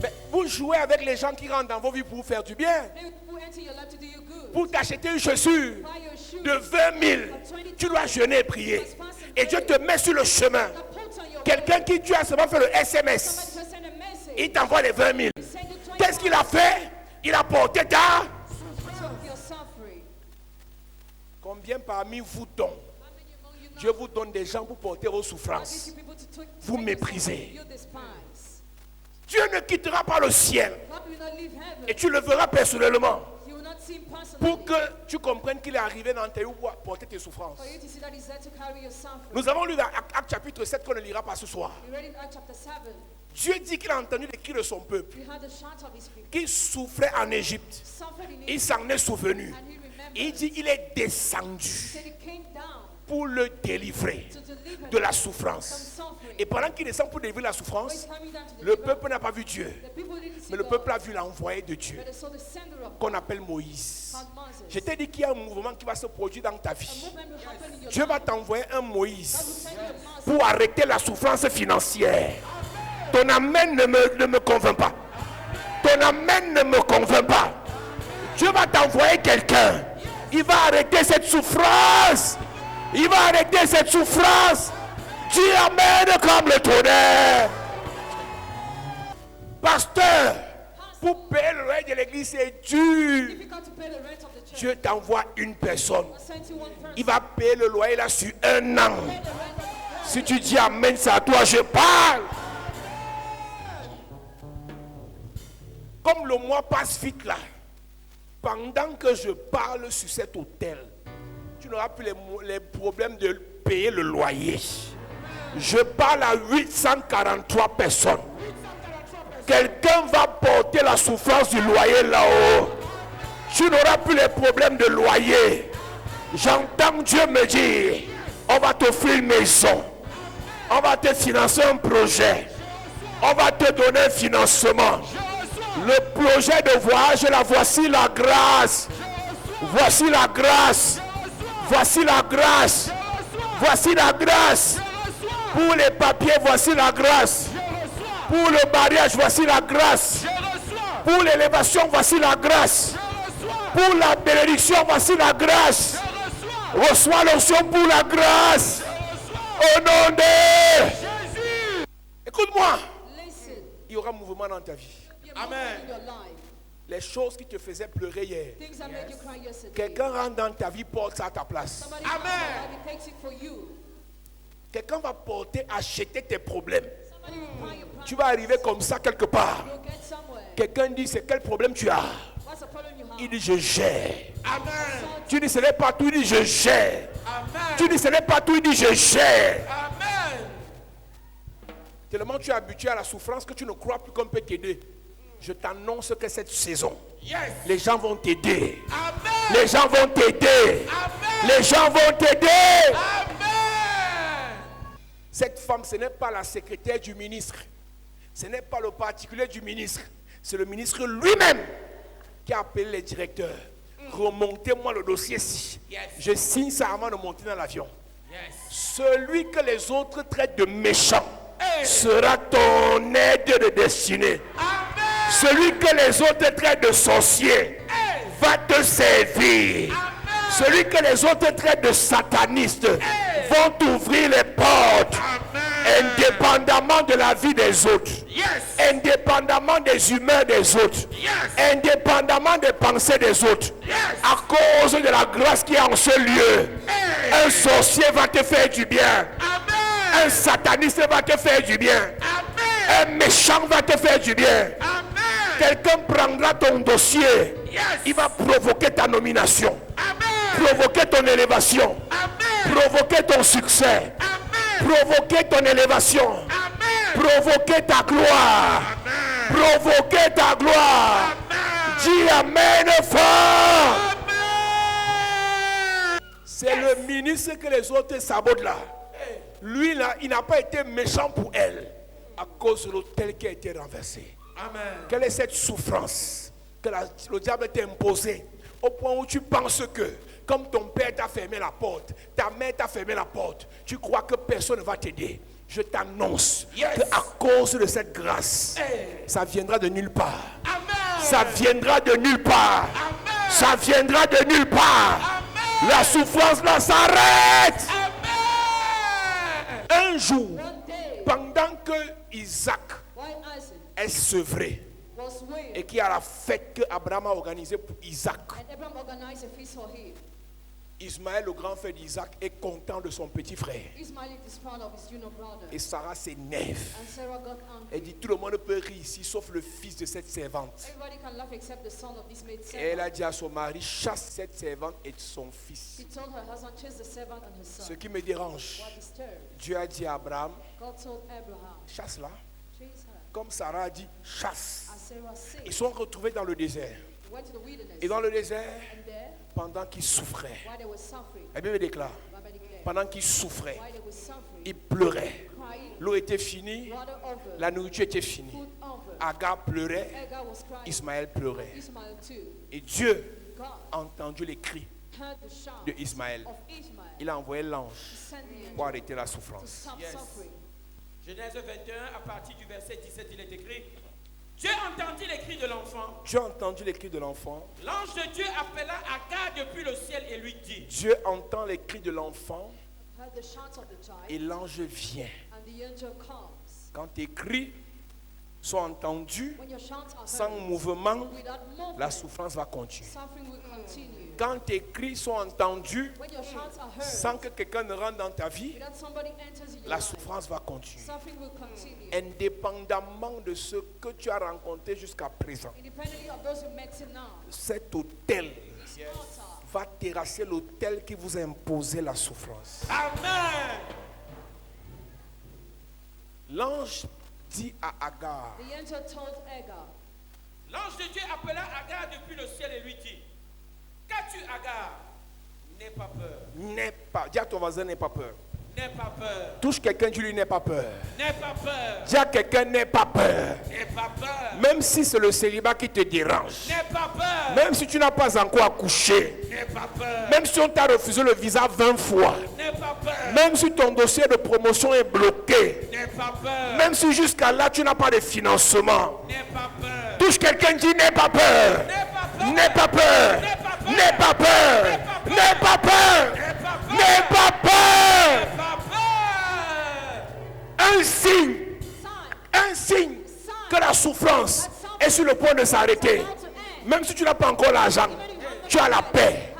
[SPEAKER 2] Mais vous jouez avec les gens qui rentrent dans vos vies pour vous faire du bien.
[SPEAKER 3] Many people enter your life to do you good.
[SPEAKER 2] Pour t'acheter une chaussure
[SPEAKER 3] Buy your shoes.
[SPEAKER 2] de 20 000, tu dois jeûner et prier. Et Dieu te met sur le chemin.
[SPEAKER 3] That put on your
[SPEAKER 2] Quelqu'un qui tu as seulement fait le SMS,
[SPEAKER 3] Somebody just send a message.
[SPEAKER 2] il t'envoie les 20 000.
[SPEAKER 3] Send you 20.
[SPEAKER 2] Qu'est-ce qu'il a fait? Il a porté ta...
[SPEAKER 3] He took your suffering.
[SPEAKER 2] Combien parmi vous donc,
[SPEAKER 3] How many among you
[SPEAKER 2] Dieu
[SPEAKER 3] now
[SPEAKER 2] vous donne des gens pour porter vos
[SPEAKER 3] God gives
[SPEAKER 2] souffrances?
[SPEAKER 3] you people to take
[SPEAKER 2] Vous
[SPEAKER 3] your
[SPEAKER 2] méprisez.
[SPEAKER 3] suffering, you despise.
[SPEAKER 2] Dieu ne quittera pas le ciel
[SPEAKER 3] God will not leave heaven.
[SPEAKER 2] et tu le verras personnellement
[SPEAKER 3] You will not see him personally.
[SPEAKER 2] pour que tu comprennes qu'il est arrivé dans tes pour porter tes souffrances.
[SPEAKER 3] For you to see that he's there to carry your suffering.
[SPEAKER 2] Nous avons lu dans Actes chapitre 7 qu'on ne lira pas ce soir.
[SPEAKER 3] We read in Acts chapter 7.
[SPEAKER 2] Dieu dit qu'il a entendu les cris de son peuple,
[SPEAKER 3] We had the shout of his people.
[SPEAKER 2] qui souffrait en Égypte.
[SPEAKER 3] Suffered in
[SPEAKER 2] Il
[SPEAKER 3] Egypt.
[SPEAKER 2] s'en est souvenu.
[SPEAKER 3] And he remembered.
[SPEAKER 2] Il dit il est
[SPEAKER 3] He
[SPEAKER 2] descendu
[SPEAKER 3] said he came down
[SPEAKER 2] pour le délivrer
[SPEAKER 3] to deliver
[SPEAKER 2] de la
[SPEAKER 3] him from
[SPEAKER 2] souffrance.
[SPEAKER 3] suffering.
[SPEAKER 2] Et pendant qu'il descend pour délivrer la
[SPEAKER 3] When he's
[SPEAKER 2] souffrance,
[SPEAKER 3] coming down to
[SPEAKER 2] le
[SPEAKER 3] deliver,
[SPEAKER 2] peuple n'a pas vu Dieu,
[SPEAKER 3] the people didn't see
[SPEAKER 2] mais le
[SPEAKER 3] God,
[SPEAKER 2] peuple a vu l'envoyé de Dieu,
[SPEAKER 3] but they saw the sender of
[SPEAKER 2] qu'on appelle Moïse.
[SPEAKER 3] called Moses.
[SPEAKER 2] Je t'ai dit qu'il y a un mouvement qui va se produire dans ta
[SPEAKER 3] A
[SPEAKER 2] vie.
[SPEAKER 3] movement will happen in your
[SPEAKER 2] Dieu
[SPEAKER 3] life.
[SPEAKER 2] va t'envoyer un
[SPEAKER 3] God will
[SPEAKER 2] Moïse
[SPEAKER 3] send you a Moses.
[SPEAKER 2] pour arrêter la souffrance financière. Ton amen ne me convainc pas. Ton amen ne me convainc pas. Dieu va t'envoyer quelqu'un. Il va arrêter cette souffrance. Il va arrêter cette souffrance. Dis amen comme le tonnerre. Pasteur, pour payer le loyer de l'église, c'est dur.
[SPEAKER 3] Difficult to pay the rent of the church.
[SPEAKER 2] Dieu t'envoie une personne.
[SPEAKER 3] God sent you one person.
[SPEAKER 2] Il va payer le loyer là sur un an.
[SPEAKER 3] Pay the rent of the church.
[SPEAKER 2] Si tu dis amen, c'est à toi, je parle. Comme le mois passe vite là, pendant que je parle sur cet hôtel, tu n'auras plus les problèmes de payer le loyer. Je parle à 843 personnes. Quelqu'un va porter la souffrance du loyer là-haut. Tu n'auras plus les problèmes de loyer. J'entends Dieu me dire, on va t'offrir une maison. On va te financer un projet. On va te donner un financement. Le projet de voyage, là, voici la grâce. Voici la grâce. Voici la grâce. Voici la grâce. Pour les papiers, voici la grâce. Pour le mariage, voici la grâce. Pour l'élévation, voici la grâce. Pour la bénédiction, voici la grâce. Reçois l'onction pour la grâce. Au nom de Jésus. Écoute-moi.
[SPEAKER 3] Listen.
[SPEAKER 2] Il y aura un mouvement dans ta vie.
[SPEAKER 3] Be a movement in your life.
[SPEAKER 2] Les choses qui te faisaient pleurer hier.
[SPEAKER 3] Things that made you cry yesterday.
[SPEAKER 2] Quelqu'un rentre dans ta vie, porte ça à ta place.
[SPEAKER 3] Somebody comes in your life, he takes it for you.
[SPEAKER 2] Quelqu'un va porter, acheter tes problèmes.
[SPEAKER 3] Somebody will buy your
[SPEAKER 2] Tu
[SPEAKER 3] problem.
[SPEAKER 2] vas arriver comme ça quelque part.
[SPEAKER 3] You'll get somewhere.
[SPEAKER 2] Quelqu'un dit, c'est quel problème tu as?
[SPEAKER 3] What's the problem you have?
[SPEAKER 2] Il dit, je gère. Tu dis, ce n'est pas tout, il dit, je gère. Tu dis, ce n'est pas tout, il dit, je gère. Tellement tu es habitué à la souffrance que tu ne crois plus qu'on peut t'aider. Je t'annonce que cette saison, les gens vont t'aider. Les gens vont t'aider. Les gens vont t'aider. Cette femme, ce n'est pas la secrétaire du ministre. Ce n'est pas le particulier du ministre. C'est le ministre lui-même qui a appelé les directeurs. Remontez-moi le dossier-ci. Je signe ça avant de monter dans l'avion. Celui que les autres traitent de méchant sera ton aide de destinée. Celui que les autres traitent de sorcier va te servir. Celui que les autres traitent de sataniste vont t'ouvrir les portes. Indépendamment de la vie des autres. Indépendamment des humeurs des autres. Indépendamment des pensées des autres. À cause de la grâce qui est en ce lieu. Un sorcier va te faire du bien. Un sataniste va te faire du bien. Un méchant va te faire du bien. Quelqu'un prendra ton dossier. Il va provoquer ta nomination. Provoquer ton élévation. Provoquer ton succès. Provoquer ton élévation. Provoquer ta gloire. Provoquer ta gloire. Dis amen fort. C'est le ministre que les autres sabotent là. Lui là, il n'a pas été méchant pour elle à cause de l'autel qui a été renversé. Quelle est cette souffrance que le diable t'a imposée au point où tu penses que comme ton père t'a fermé la porte, ta mère t'a fermé la porte, tu crois que personne ne va t'aider. Je t'annonce qu'à cause de cette grâce, ça viendra de nulle part. Ça viendra de nulle part. Ça viendra de nulle part. La souffrance là s'arrête. Un jour,
[SPEAKER 3] One day,
[SPEAKER 2] pendant que Isaac
[SPEAKER 3] while Isaac
[SPEAKER 2] est sevré
[SPEAKER 3] was weaned,
[SPEAKER 2] et qu'il y a la fête que Abraham a organisée pour Isaac,
[SPEAKER 3] and Abraham organized a feast for him,
[SPEAKER 2] Ismaël, le grand frère d'Isaac, est content de son petit frère.
[SPEAKER 3] Ismail is proud of his junior brother.
[SPEAKER 2] Et Sarah s'énerve.
[SPEAKER 3] And Sarah got
[SPEAKER 2] Elle
[SPEAKER 3] angry.
[SPEAKER 2] dit tout le monde peut rire ici sauf le fils de cette servante.
[SPEAKER 3] Everybody can laugh except the son of this maid
[SPEAKER 2] Et elle a
[SPEAKER 3] servant.
[SPEAKER 2] dit à son mari, chasse cette servante et son fils.
[SPEAKER 3] She told her husband, chase the servant and his
[SPEAKER 2] Ce
[SPEAKER 3] son.
[SPEAKER 2] qui me dérange,
[SPEAKER 3] What disturbed?
[SPEAKER 2] Dieu a dit à Abraham,
[SPEAKER 3] God told Abraham,
[SPEAKER 2] chasse-la.
[SPEAKER 3] chase her.
[SPEAKER 2] Comme Sarah a dit, chasse.
[SPEAKER 3] As Sarah said,
[SPEAKER 2] Ils sont retrouvés dans le désert.
[SPEAKER 3] they went to the wilderness.
[SPEAKER 2] Et dans le désert,
[SPEAKER 3] And there,
[SPEAKER 2] pendant qu'ils souffraient,
[SPEAKER 3] while they were suffering,
[SPEAKER 2] la Bible déclare,
[SPEAKER 3] Bible declared,
[SPEAKER 2] pendant qu'ils souffraient,
[SPEAKER 3] while they were suffering,
[SPEAKER 2] ils pleuraient.
[SPEAKER 3] crying,
[SPEAKER 2] L'eau était finie,
[SPEAKER 3] water over,
[SPEAKER 2] la nourriture était finie.
[SPEAKER 3] food over.
[SPEAKER 2] Agar pleurait,
[SPEAKER 3] Agar was crying.
[SPEAKER 2] Ismaël pleurait.
[SPEAKER 3] Ismail too.
[SPEAKER 2] Et Dieu
[SPEAKER 3] God
[SPEAKER 2] a entendu les cris
[SPEAKER 3] heard the shout
[SPEAKER 2] de Ismaël.
[SPEAKER 3] of Ishmael.
[SPEAKER 2] Il a envoyé l'ange
[SPEAKER 3] He sent the
[SPEAKER 2] pour
[SPEAKER 3] angel
[SPEAKER 2] arrêter la
[SPEAKER 3] to
[SPEAKER 2] souffrance.
[SPEAKER 3] stop
[SPEAKER 4] Yes.
[SPEAKER 3] suffering.
[SPEAKER 4] Genèse 21, à partir du verset 17, il est écrit: Dieu entendit les cris de l'enfant.
[SPEAKER 2] Dieu a entendu les cris de l'enfant.
[SPEAKER 4] L'ange de Dieu appela Agar depuis le ciel et lui dit:
[SPEAKER 2] Dieu entend les cris de l'enfant
[SPEAKER 3] Heard the shouts of the
[SPEAKER 2] et
[SPEAKER 3] child,
[SPEAKER 2] l'ange vient.
[SPEAKER 3] and the angel comes.
[SPEAKER 2] Quand tes cris sont entendus
[SPEAKER 3] When your shouts are
[SPEAKER 2] sans
[SPEAKER 3] heard,
[SPEAKER 2] mouvement,
[SPEAKER 3] without movement,
[SPEAKER 2] la souffrance va continuer.
[SPEAKER 3] suffering will continue.
[SPEAKER 2] Quand tes cris sont entendus
[SPEAKER 3] When your shouts are heard,
[SPEAKER 2] sans que quelqu'un ne rentre dans ta vie,
[SPEAKER 3] without somebody enters in your
[SPEAKER 2] la
[SPEAKER 3] life,
[SPEAKER 2] souffrance va continuer.
[SPEAKER 3] suffering will continue.
[SPEAKER 2] Indépendamment de ce que tu as rencontré jusqu'à présent,
[SPEAKER 3] Independently of those you met till now,
[SPEAKER 2] cet hôtel
[SPEAKER 3] this altar
[SPEAKER 2] va terrasser l'hôtel qui vous a imposé la souffrance.
[SPEAKER 4] Amen.
[SPEAKER 2] L'ange dit à Agar,
[SPEAKER 3] the angel told Agar,
[SPEAKER 4] L'ange de Dieu appela Agar depuis le ciel et lui dit: Qu'as-tu, Agar? N'aie pas peur.
[SPEAKER 2] n'aie pas, dis à ton voisin, n'aie pas peur.
[SPEAKER 4] N'aie pas peur.
[SPEAKER 2] Touche quelqu'un, dis-lui, n'aie pas peur.
[SPEAKER 4] N'aie pas peur.
[SPEAKER 2] Dis à quelqu'un, n'aie pas peur.
[SPEAKER 4] N'aie pas peur.
[SPEAKER 2] Même si c'est le célibat qui te dérange,
[SPEAKER 4] N'aie pas peur.
[SPEAKER 2] même si tu n'as pas encore accouché,
[SPEAKER 4] N'aie pas peur.
[SPEAKER 2] même si on t'a refusé le visa 20 fois,
[SPEAKER 4] N'aie pas peur.
[SPEAKER 2] même si ton dossier de promotion est bloqué,
[SPEAKER 4] N'aie pas peur.
[SPEAKER 2] même si jusqu'à là tu n'as pas de financement,
[SPEAKER 4] N'aie pas peur.
[SPEAKER 2] touche quelqu'un, dis n'aie pas peur.
[SPEAKER 4] N'aie pas peur.
[SPEAKER 2] N'aie pas peur. N'aie pas peur. N'aie pas peur. N'aie pas peur.
[SPEAKER 4] N'aie pas peur.
[SPEAKER 2] Un signe,
[SPEAKER 3] sign,
[SPEAKER 2] un signe que la souffrance est sur le point de s'arrêter.
[SPEAKER 3] about to end.
[SPEAKER 2] Même si tu n'as pas encore l'argent, tu as la paix.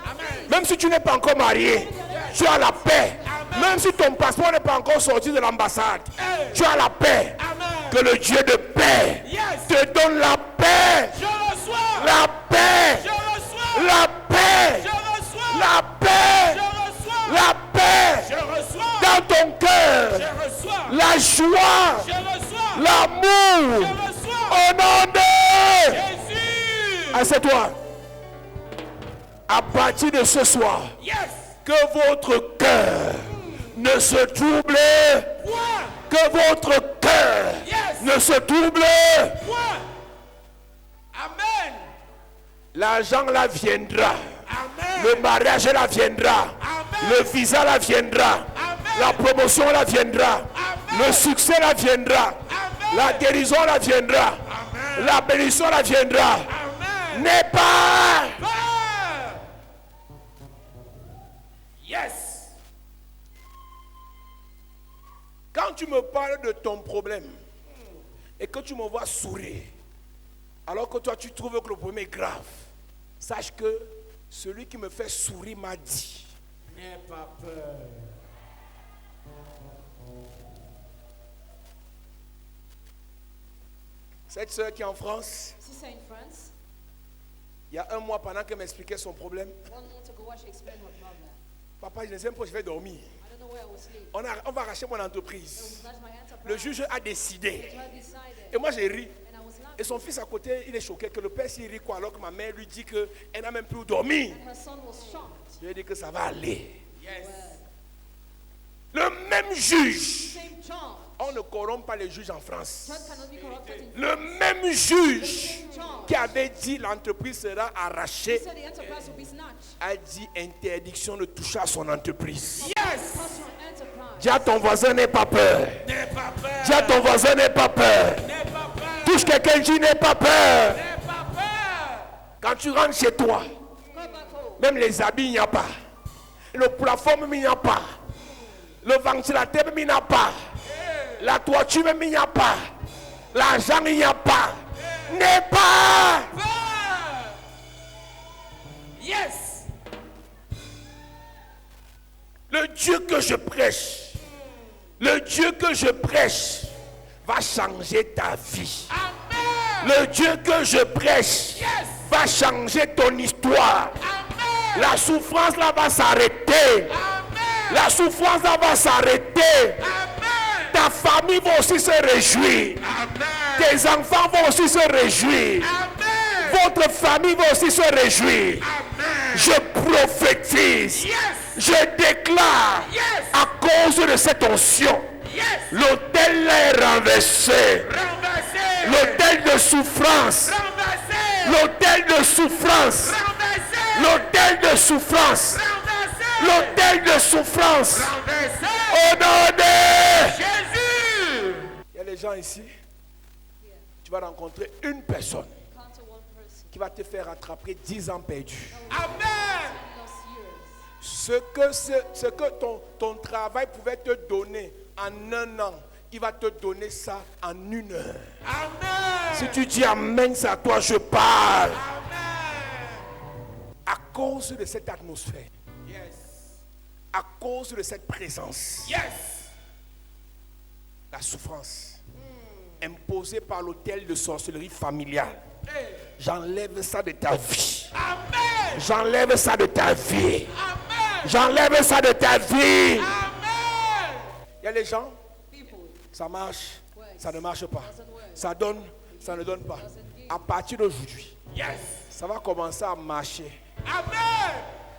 [SPEAKER 2] Même si tu n'es pas encore marié, tu as la paix. Même si ton passeport n'est pas encore sorti de l'ambassade, tu as la paix.
[SPEAKER 4] Amen.
[SPEAKER 2] Que le Dieu de paix
[SPEAKER 4] Yes.
[SPEAKER 2] te donne la paix.
[SPEAKER 4] Je reçois.
[SPEAKER 2] La paix.
[SPEAKER 4] Je reçois.
[SPEAKER 2] La paix.
[SPEAKER 4] Je reçois.
[SPEAKER 2] La paix.
[SPEAKER 4] Je reçois.
[SPEAKER 2] La paix
[SPEAKER 4] Je reçois.
[SPEAKER 2] dans ton cœur.
[SPEAKER 4] Je reçois.
[SPEAKER 2] La joie.
[SPEAKER 4] Je reçois.
[SPEAKER 2] L'amour.
[SPEAKER 4] Je reçois.
[SPEAKER 2] Au nom de...
[SPEAKER 4] Jésus.
[SPEAKER 2] Assieds-toi. À partir de ce soir,
[SPEAKER 4] Yes.
[SPEAKER 2] que votre cœur ne se trouble,
[SPEAKER 4] Point.
[SPEAKER 2] que votre cœur
[SPEAKER 4] Yes.
[SPEAKER 2] ne se trouble.
[SPEAKER 4] Point. Amen.
[SPEAKER 2] L'argent là viendra,
[SPEAKER 4] Amen.
[SPEAKER 2] le mariage là viendra,
[SPEAKER 4] Amen.
[SPEAKER 2] le visa là viendra,
[SPEAKER 4] Amen.
[SPEAKER 2] la promotion là viendra,
[SPEAKER 4] Amen.
[SPEAKER 2] le succès là viendra,
[SPEAKER 4] Amen.
[SPEAKER 2] la guérison là viendra,
[SPEAKER 4] Amen.
[SPEAKER 2] la bénédiction là viendra.
[SPEAKER 4] Amen.
[SPEAKER 2] N'est pas.
[SPEAKER 4] Peur. Yes.
[SPEAKER 2] Quand tu me parles de ton problème et que tu me vois sourire, alors que toi tu trouves que le problème est grave, sache que celui qui me fait sourire m'a dit,
[SPEAKER 4] N'aie pas peur.
[SPEAKER 2] cette soeur qui est en France,
[SPEAKER 3] Sister in France,
[SPEAKER 2] il y a un mois pendant qu'elle m'expliquait son problème,
[SPEAKER 3] 1 month ago, when she explained her problem,
[SPEAKER 2] papa, je ne sais pas où je vais dormir.
[SPEAKER 3] I don't know where I will sleep.
[SPEAKER 2] On va arracher mon
[SPEAKER 3] They
[SPEAKER 2] entreprise.
[SPEAKER 3] will snatch my enterprise.
[SPEAKER 2] Le juge a décidé.
[SPEAKER 3] So I decided,
[SPEAKER 2] Et moi j'ai ri.
[SPEAKER 3] and I was laughing.
[SPEAKER 2] Et son fils à côté, il est choqué que le père s'y rit quoi, alors que ma mère lui dit qu'elle n'a même plus où dormir.
[SPEAKER 3] And her son was shocked.
[SPEAKER 2] Je lui ai dit que ça va aller.
[SPEAKER 4] Yes.
[SPEAKER 2] Le même juge.
[SPEAKER 3] Same charge.
[SPEAKER 2] On ne corrompt pas les juges en France.
[SPEAKER 3] Judge cannot be corrupted in
[SPEAKER 2] Le même juge
[SPEAKER 3] same charge.
[SPEAKER 2] qui avait dit l'entreprise sera
[SPEAKER 3] He
[SPEAKER 2] arrachée
[SPEAKER 3] said the enterprise will be snatched.
[SPEAKER 2] a dit interdiction de toucher à son entreprise.
[SPEAKER 4] Yes.
[SPEAKER 3] Touch your enterprise.
[SPEAKER 2] Dis à ton voisin, n'aie pas peur.
[SPEAKER 4] N'aie pas peur.
[SPEAKER 2] Dis à ton voisin, n'aie pas peur.
[SPEAKER 4] N'aie pas peur.
[SPEAKER 2] Touche quelqu'un, dis n'aie pas peur.
[SPEAKER 4] N'aie pas peur.
[SPEAKER 2] Quand tu rentres chez toi,
[SPEAKER 3] Go back home.
[SPEAKER 2] même les habits, il n'y a pas. Le plafond, même il n'y a pas. Le ventilateur, même il n'y a pas. La toiture, même il n'y a pas. L'argent, il n'y a pas. N'aie pas.
[SPEAKER 4] Peur. Yes.
[SPEAKER 2] Le Dieu que je prêche, le Dieu que je prêche va changer ta vie.
[SPEAKER 4] Amen.
[SPEAKER 2] Le Dieu que je prêche
[SPEAKER 4] Yes.
[SPEAKER 2] va changer ton histoire.
[SPEAKER 4] Amen.
[SPEAKER 2] La souffrance là va s'arrêter.
[SPEAKER 4] Amen.
[SPEAKER 2] La souffrance là va s'arrêter.
[SPEAKER 4] Amen.
[SPEAKER 2] Ta famille va aussi se réjouir.
[SPEAKER 4] Amen.
[SPEAKER 2] Tes enfants vont aussi se réjouir.
[SPEAKER 4] Amen.
[SPEAKER 2] Votre famille va aussi se réjouir.
[SPEAKER 4] Amen.
[SPEAKER 2] Je prophétise.
[SPEAKER 4] Yes.
[SPEAKER 2] Je déclare
[SPEAKER 4] Yes.
[SPEAKER 2] à cause de cette onction,
[SPEAKER 4] Yes.
[SPEAKER 2] l'autel est renversé.
[SPEAKER 4] Renversé.
[SPEAKER 2] L'autel de souffrance.
[SPEAKER 4] Renversé.
[SPEAKER 2] L'autel de souffrance.
[SPEAKER 4] Renversé.
[SPEAKER 2] L'autel de souffrance.
[SPEAKER 4] Renversé.
[SPEAKER 2] L'autel de souffrance.
[SPEAKER 4] Renversé.
[SPEAKER 2] Au nom de...
[SPEAKER 4] Jésus.
[SPEAKER 2] Il y a des gens ici. Tu vas rencontrer une personne
[SPEAKER 3] Encounter one person.
[SPEAKER 2] qui va te faire rattraper 10 ans perdus.
[SPEAKER 4] Amen.
[SPEAKER 3] Lost years.
[SPEAKER 2] Ce que ton travail pouvait te donner en 1 an, il va te donner ça en 1 heure.
[SPEAKER 4] Amen.
[SPEAKER 2] Si tu dis Amen, c'est à toi je parle.
[SPEAKER 4] Amen.
[SPEAKER 2] À cause de cette atmosphère,
[SPEAKER 4] Yes.
[SPEAKER 2] à cause de cette présence,
[SPEAKER 4] Yes.
[SPEAKER 2] la souffrance imposée par l'autel de sorcellerie familiale,
[SPEAKER 4] Hey.
[SPEAKER 2] j'enlève ça de ta vie.
[SPEAKER 4] Amen.
[SPEAKER 2] J'enlève ça de ta vie.
[SPEAKER 4] Amen.
[SPEAKER 2] J'enlève ça de ta vie.
[SPEAKER 4] Amen.
[SPEAKER 2] Il y a des gens,
[SPEAKER 3] People.
[SPEAKER 2] ça marche, ça ne marche pas.
[SPEAKER 3] Doesn't work.
[SPEAKER 2] Ça donne, ça ne donne pas. À partir d'aujourd'hui,
[SPEAKER 4] Yes.
[SPEAKER 2] ça va commencer à marcher.
[SPEAKER 4] Amen.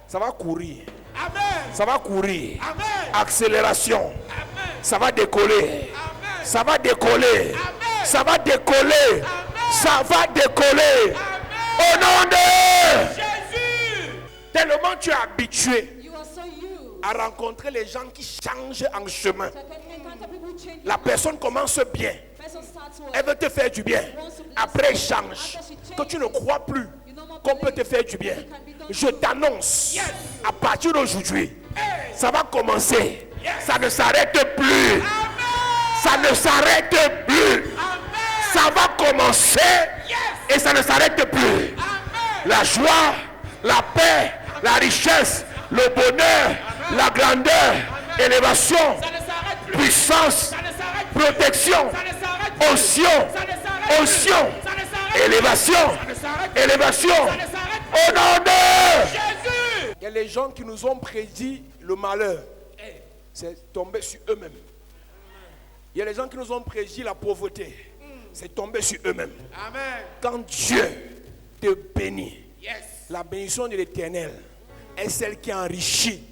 [SPEAKER 2] Ça va courir.
[SPEAKER 4] Amen.
[SPEAKER 2] Ça va courir.
[SPEAKER 4] Amen.
[SPEAKER 2] Accélération.
[SPEAKER 4] Amen.
[SPEAKER 2] Ça va décoller.
[SPEAKER 4] Amen.
[SPEAKER 2] Ça va décoller.
[SPEAKER 4] Amen.
[SPEAKER 2] Ça va décoller.
[SPEAKER 4] Amen.
[SPEAKER 2] Ça va décoller.
[SPEAKER 4] Amen.
[SPEAKER 2] Au nom de...
[SPEAKER 4] Jésus.
[SPEAKER 2] Tellement tu es habitué
[SPEAKER 3] You are so used
[SPEAKER 2] à rencontrer les gens qui changent en chemin.
[SPEAKER 3] to encounter people who change.
[SPEAKER 2] La personne commence bien.
[SPEAKER 3] Person starts well.
[SPEAKER 2] Elle veut te faire du bien. Après, elle change. Que tu ne crois plus qu'on peut te faire du bien. Je t'annonce, à partir d'aujourd'hui, ça va commencer. Ça ne s'arrête plus. Ça ne s'arrête plus. Ça va commencer et ça ne s'arrête plus. La joie, la paix, la richesse, le bonheur, la grandeur, élévation,
[SPEAKER 4] Ça ne s'arrête plus.
[SPEAKER 2] puissance,
[SPEAKER 4] Ça ne s'arrête plus.
[SPEAKER 2] protection,
[SPEAKER 4] Ça ne s'arrête plus.
[SPEAKER 2] onction,
[SPEAKER 4] Ça ne s'arrête plus.
[SPEAKER 2] onction,
[SPEAKER 4] Ça ne s'arrête plus.
[SPEAKER 2] élévation,
[SPEAKER 4] Ça ne s'arrête plus.
[SPEAKER 2] élévation,
[SPEAKER 4] Ça ne s'arrête plus.
[SPEAKER 2] au nom de...
[SPEAKER 4] Jésus.
[SPEAKER 2] Il y a les gens qui nous ont prédit le malheur. C'est tombé sur eux-mêmes. Il y a les gens qui nous ont prédit la pauvreté. C'est tombé sur eux-mêmes.
[SPEAKER 4] Amen.
[SPEAKER 2] Quand Dieu te bénit,
[SPEAKER 4] Yes.
[SPEAKER 2] la bénédiction de l'Éternel est celle qui enrichit.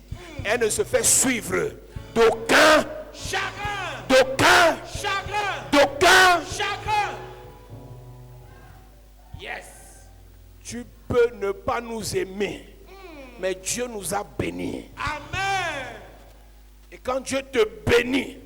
[SPEAKER 2] Elle ne se fait suivre d'aucun,
[SPEAKER 4] Chagrin.
[SPEAKER 2] d'aucun,
[SPEAKER 4] Chagrin.
[SPEAKER 2] d'aucun.
[SPEAKER 4] Chagrin. Yes.
[SPEAKER 2] Tu peux ne pas nous aimer, mais Dieu nous a bénis.
[SPEAKER 4] Amen.
[SPEAKER 2] Et quand Dieu te bénit,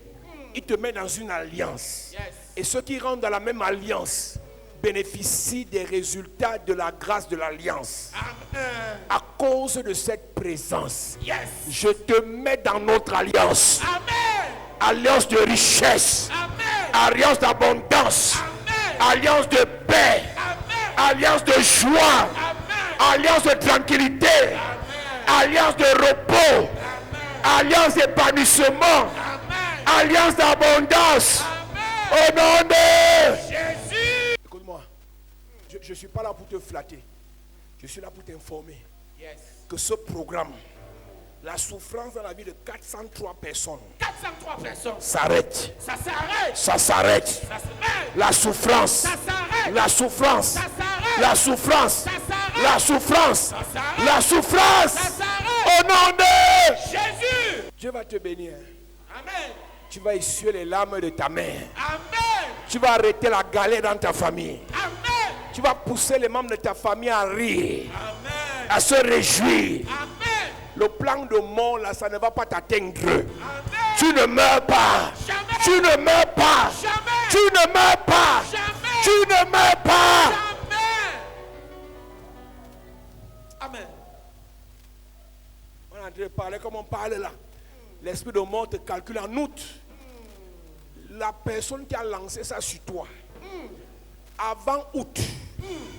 [SPEAKER 2] il te met dans une alliance.
[SPEAKER 4] Yes.
[SPEAKER 2] Et ceux qui rentrent dans la même alliance bénéficient des résultats de la grâce de l'alliance.
[SPEAKER 4] Amen.
[SPEAKER 2] À cause de cette présence,
[SPEAKER 4] Yes.
[SPEAKER 2] je te mets dans notre alliance.
[SPEAKER 4] Amen.
[SPEAKER 2] Alliance de richesse,
[SPEAKER 4] Amen.
[SPEAKER 2] alliance d'abondance,
[SPEAKER 4] Amen.
[SPEAKER 2] alliance de paix,
[SPEAKER 4] Amen.
[SPEAKER 2] alliance de joie,
[SPEAKER 4] Amen.
[SPEAKER 2] alliance de tranquillité, alliance de repos, alliance d'épanouissement, alliance d'abondance. Au nom de...
[SPEAKER 4] Jésus.
[SPEAKER 2] Écoute-moi, je ne suis pas là pour te flatter. Je suis là pour t'informer
[SPEAKER 4] Yes.
[SPEAKER 2] que ce programme, la souffrance dans la vie de 403 personnes
[SPEAKER 4] 403 personnes.
[SPEAKER 2] s'arrête.
[SPEAKER 4] Ça s'arrête.
[SPEAKER 2] Ça s'arrête.
[SPEAKER 4] Ça s'arrête.
[SPEAKER 2] La souffrance.
[SPEAKER 4] Ça s'arrête.
[SPEAKER 2] La souffrance.
[SPEAKER 4] Ça s'arrête.
[SPEAKER 2] La souffrance.
[SPEAKER 4] Ça s'arrête.
[SPEAKER 2] La souffrance.
[SPEAKER 4] s'arrête.
[SPEAKER 2] La souffrance.
[SPEAKER 4] Ça s'arrête.
[SPEAKER 2] Au nom de...
[SPEAKER 4] Jésus.
[SPEAKER 2] Dieu va te bénir.
[SPEAKER 4] Amen.
[SPEAKER 2] Tu vas essuyer les larmes de ta mère.
[SPEAKER 4] Amen.
[SPEAKER 2] Tu vas arrêter la galère dans ta famille.
[SPEAKER 4] Amen.
[SPEAKER 2] Tu vas pousser les membres de ta famille à rire,
[SPEAKER 4] Amen.
[SPEAKER 2] à se réjouir.
[SPEAKER 4] Amen.
[SPEAKER 2] Le plan de mort là, ça ne va pas t'atteindre.
[SPEAKER 4] Amen.
[SPEAKER 2] Tu ne meurs pas.
[SPEAKER 4] Jamais.
[SPEAKER 2] Tu ne meurs pas.
[SPEAKER 4] Jamais.
[SPEAKER 2] Tu ne meurs pas.
[SPEAKER 4] Jamais.
[SPEAKER 2] Tu ne meurs pas.
[SPEAKER 4] Amen. Amen.
[SPEAKER 2] On est en train de parler comme on parle là. L'esprit de mort te calcule en août. La personne qui a lancé ça sur toi, avant août,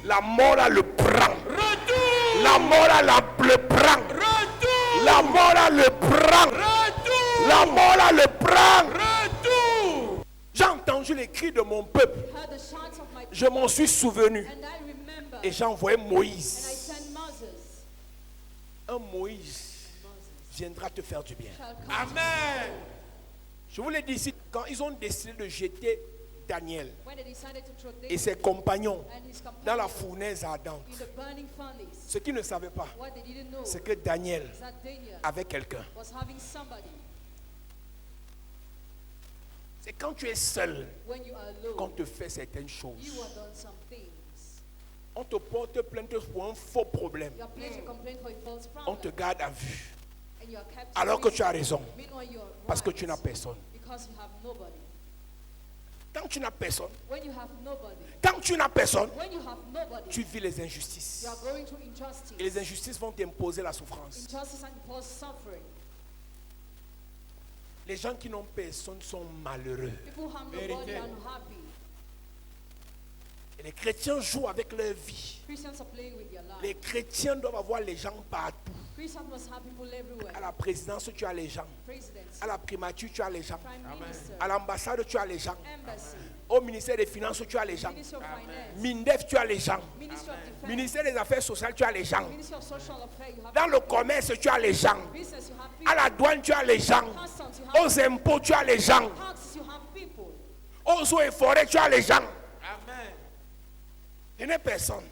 [SPEAKER 2] la mort là le prend.
[SPEAKER 4] Retour.
[SPEAKER 2] La mort là le prend.
[SPEAKER 4] Retour. Retour.
[SPEAKER 2] La mort là le prend.
[SPEAKER 4] Retour.
[SPEAKER 2] La mort là le prend.
[SPEAKER 4] Retour.
[SPEAKER 2] J'ai entendu les cris de mon peuple.
[SPEAKER 3] Heard the shouts of my
[SPEAKER 2] Je m'en suis souvenu.
[SPEAKER 3] and I remember.
[SPEAKER 2] Et j'ai envoyé
[SPEAKER 3] And I
[SPEAKER 2] Moïse.
[SPEAKER 3] sent Moses.
[SPEAKER 2] Un Moïse
[SPEAKER 3] Moses
[SPEAKER 2] viendra te faire du bien.
[SPEAKER 3] shall come.
[SPEAKER 4] Amen.
[SPEAKER 2] Je vous l'ai dit ici, quand ils ont décidé de jeter Daniel
[SPEAKER 3] When they decided to throw
[SPEAKER 2] et
[SPEAKER 3] David
[SPEAKER 2] ses compagnons
[SPEAKER 3] and his
[SPEAKER 2] dans la
[SPEAKER 3] companions
[SPEAKER 2] fournaise ardente,
[SPEAKER 3] in the burning furnace,
[SPEAKER 2] ce qu'ils ne savaient pas,
[SPEAKER 3] what they didn't know
[SPEAKER 2] c'est que Daniel
[SPEAKER 3] is that Daniel
[SPEAKER 2] avait quelqu'un.
[SPEAKER 3] was having somebody.
[SPEAKER 2] C'est quand tu es seul
[SPEAKER 3] When you are
[SPEAKER 2] qu'on
[SPEAKER 3] alone,
[SPEAKER 2] te fait certaines choses.
[SPEAKER 3] you have done some things.
[SPEAKER 2] On te porte plainte pour un faux problème.
[SPEAKER 3] You are placed a complaint for a false
[SPEAKER 2] On te
[SPEAKER 3] problem,
[SPEAKER 2] garde à vue.
[SPEAKER 3] and you are kept
[SPEAKER 2] Alors
[SPEAKER 3] in
[SPEAKER 2] que tu
[SPEAKER 3] prison.
[SPEAKER 2] as raison.
[SPEAKER 3] Meanwhile, you are
[SPEAKER 2] Parce que
[SPEAKER 3] right,
[SPEAKER 2] tu n'as personne.
[SPEAKER 3] because you have nobody.
[SPEAKER 2] Quand tu n'as personne,
[SPEAKER 3] When you have nobody,
[SPEAKER 2] quand tu n'as personne,
[SPEAKER 3] when you have nobody,
[SPEAKER 2] tu vis les injustices.
[SPEAKER 3] you are going through injustice.
[SPEAKER 2] Et les injustices vont t'imposer la souffrance.
[SPEAKER 3] Injustice and cause suffering.
[SPEAKER 2] Les gens qui n'ont personne sont malheureux.
[SPEAKER 3] People who have
[SPEAKER 4] Vérité.
[SPEAKER 3] nobody are unhappy.
[SPEAKER 2] Et les chrétiens jouent avec leur vie.
[SPEAKER 3] Christians are playing with their
[SPEAKER 2] Les
[SPEAKER 3] lives.
[SPEAKER 2] chrétiens doivent avoir les gens partout.
[SPEAKER 3] Christians must have people everywhere.
[SPEAKER 2] À la présidence, tu as les gens.
[SPEAKER 3] Presidents,
[SPEAKER 2] À la primature, tu as les gens.
[SPEAKER 3] prime minister,
[SPEAKER 2] À l'ambassade, tu as les gens.
[SPEAKER 3] embassy,
[SPEAKER 2] Au ministère des Finances, tu as les gens.
[SPEAKER 3] ministry of finance,
[SPEAKER 2] MINDEF, tu as les gens.
[SPEAKER 3] ministry of defense,
[SPEAKER 2] Ministère des Affaires sociales, tu as les gens.
[SPEAKER 3] ministry of social affairs, you have
[SPEAKER 2] Dans le commerce, tu as les gens.
[SPEAKER 3] business, you have
[SPEAKER 2] À
[SPEAKER 3] people,
[SPEAKER 2] la douane, tu as les gens.
[SPEAKER 3] customs, you have
[SPEAKER 2] Aux impôts, tu as les gens.
[SPEAKER 3] taxes, you have people.
[SPEAKER 2] Aux eaux et forêts, tu as les gens.
[SPEAKER 4] Amen.
[SPEAKER 2] Je n'ai personne.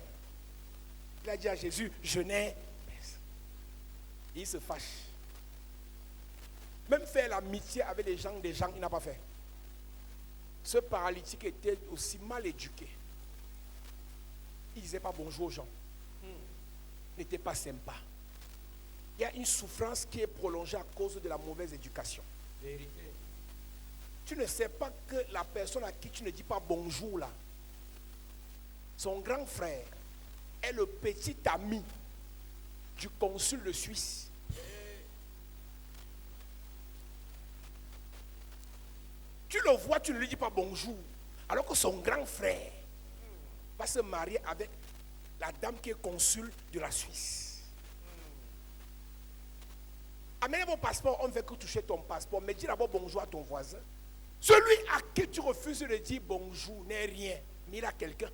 [SPEAKER 2] Il a dit à Jésus, je n'ai personne. Il se fâche. Même faire l'amitié avec les gens, il n'a pas fait. Ce paralytique était aussi mal éduqué. Il ne disait pas bonjour aux gens. Il n'était pas sympa. Il y a une souffrance qui est prolongée à cause de la mauvaise éducation.
[SPEAKER 4] Vérité.
[SPEAKER 2] Tu ne sais pas que la personne à qui tu ne dis pas bonjour là, son grand frère est le petit ami du consul de Suisse. Tu le vois, tu ne lui dis pas bonjour, alors que son grand frère va se marier avec la dame qui est consul de la Suisse. Amenez mon passeport, on ne veut que toucher ton passeport, mais dis d'abord bonjour à ton voisin. Celui à qui tu refuses de dire bonjour n'est rien, mais il a quelqu'un.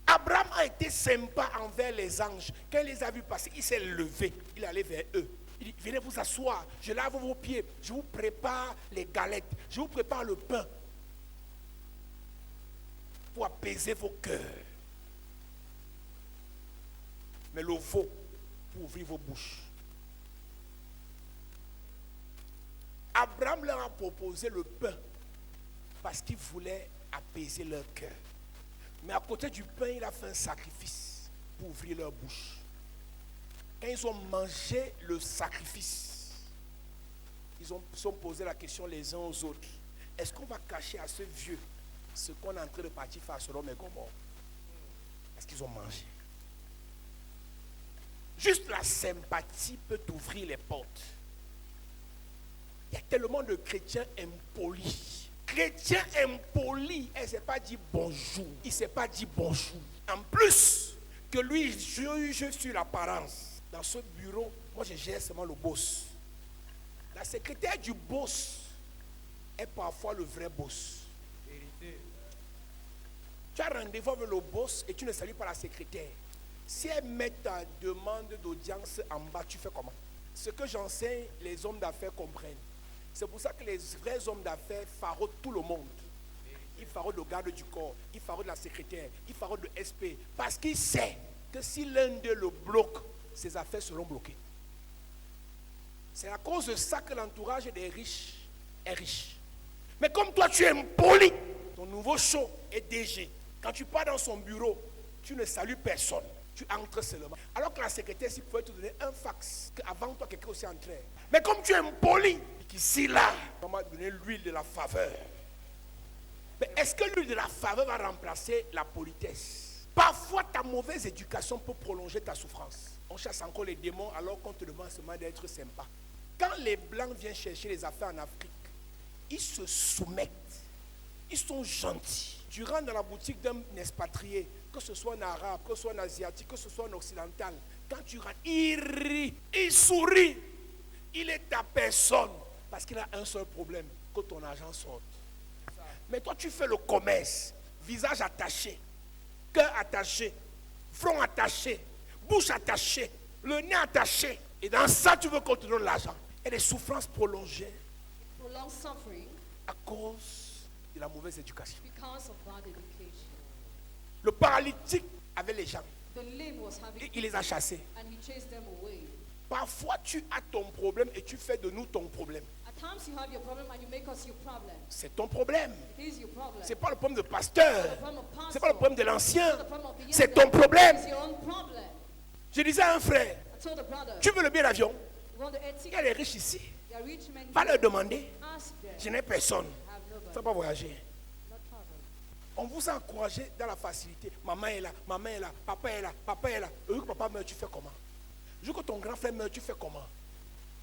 [SPEAKER 2] Abraham a été sympa envers les anges. Quand il les a vus passer, il s'est levé, il allait vers eux. Il dit, venez vous asseoir, je lave vos pieds, je vous prépare les galettes, je vous prépare le pain pour apaiser vos cœurs. Mais le veau pour ouvrir vos bouches. Abraham leur a proposé le pain parce qu'il voulait apaiser leur cœur. Mais à côté du pain, il a fait un sacrifice pour ouvrir leur bouche. Quand ils ont mangé le sacrifice, ils se sont posé la question les uns aux autres. Est-ce qu'on va cacher à ce vieux ce qu'on est en train de partir faire à Sodome et Gomorrhe? Parce qu'ils ont mangé. Juste la sympathie peut t'ouvrir les portes. Il y a tellement de chrétiens impolis. Chrétien impoli, elle ne s'est pas dit bonjour. Il ne s'est pas dit bonjour. En plus que lui, je suis l'apparence. Dans ce bureau, moi je gère seulement le boss. La secrétaire du boss est parfois le vrai boss.
[SPEAKER 4] Vérité.
[SPEAKER 2] Tu as rendez-vous avec le boss et tu ne salues pas la secrétaire. Si elle met ta demande d'audience en bas, tu fais comment? Ce que j'enseigne, les hommes d'affaires comprennent. C'est pour ça que les vrais hommes d'affaires faraudent tout le monde. Ils faraudent le garde du corps, ils faraudent la secrétaire, ils faraudent le SP. Parce qu'ils savent que si l'un d'eux le bloque, ses affaires seront bloquées. C'est à cause de ça que l'entourage des riches est riche. Mais comme toi tu es impoli, ton nouveau show est DG. Quand tu pars dans son bureau, tu ne salues personne. Tu entres seulement. Alors que la secrétaire, s'il pouvait te donner un fax, qu'avant toi, quelqu'un aussi entrait. Mais comme tu es impoli, qu'ici, là, on m'a donné l'huile de la faveur. Mais est-ce que l'huile de la faveur va remplacer la politesse? Parfois, ta mauvaise éducation peut prolonger ta souffrance. On chasse encore les démons alors qu'on te demande seulement d'être sympa. Quand les Blancs viennent chercher les affaires en Afrique, ils se soumettent. Ils sont gentils. Tu rentres dans la boutique d'un expatrié, que ce soit un arabe, que ce soit un asiatique, que ce soit un occidental. Quand tu rentres, il rit, il sourit. Il est ta personne. Parce qu'il a un seul problème, que ton argent sorte. Mais toi, tu fais le commerce. Visage attaché, cœur attaché, front attaché, bouche attachée, le nez attaché. Et dans ça, tu veux continuer l'argent. Et des souffrances prolongées
[SPEAKER 3] Prolonged suffering
[SPEAKER 2] à cause de la mauvaise éducation.
[SPEAKER 3] because of bad education.
[SPEAKER 2] Le paralytique avait les gens.
[SPEAKER 3] The lame was having
[SPEAKER 2] Et il les a chassés.
[SPEAKER 3] and he chased them away.
[SPEAKER 2] Parfois, tu as ton problème et tu fais de nous ton problème.
[SPEAKER 3] At times you have your problem and you make us your problem.
[SPEAKER 2] C'est ton problème.
[SPEAKER 3] It is your problem.
[SPEAKER 2] Ce n'est pas le problème de pasteur.
[SPEAKER 3] The problem of pastor.
[SPEAKER 2] Ce n'est pas le problème de l'ancien.
[SPEAKER 3] It's not the problem of the
[SPEAKER 2] C'est
[SPEAKER 3] younger.
[SPEAKER 2] ton problème.
[SPEAKER 3] It's your own problem.
[SPEAKER 2] Je disais à un frère,
[SPEAKER 3] I told the brother,
[SPEAKER 2] tu veux le billet d'avion?
[SPEAKER 3] you want the
[SPEAKER 2] Il y
[SPEAKER 3] ethic?
[SPEAKER 2] a les riches ici.
[SPEAKER 3] They are rich men.
[SPEAKER 2] Va leur demander.
[SPEAKER 3] Ask them.
[SPEAKER 2] Je n'ai personne.
[SPEAKER 3] I have
[SPEAKER 2] Tu ne
[SPEAKER 3] nobody.
[SPEAKER 2] vas pas voyager.
[SPEAKER 3] Not travel.
[SPEAKER 2] On vous a encouragé dans la facilité. Maman est là, maman est là, papa est là, papa est là. Le jour que papa meurt, tu fais comment? Le jour que ton grand frère meurt, tu fais comment?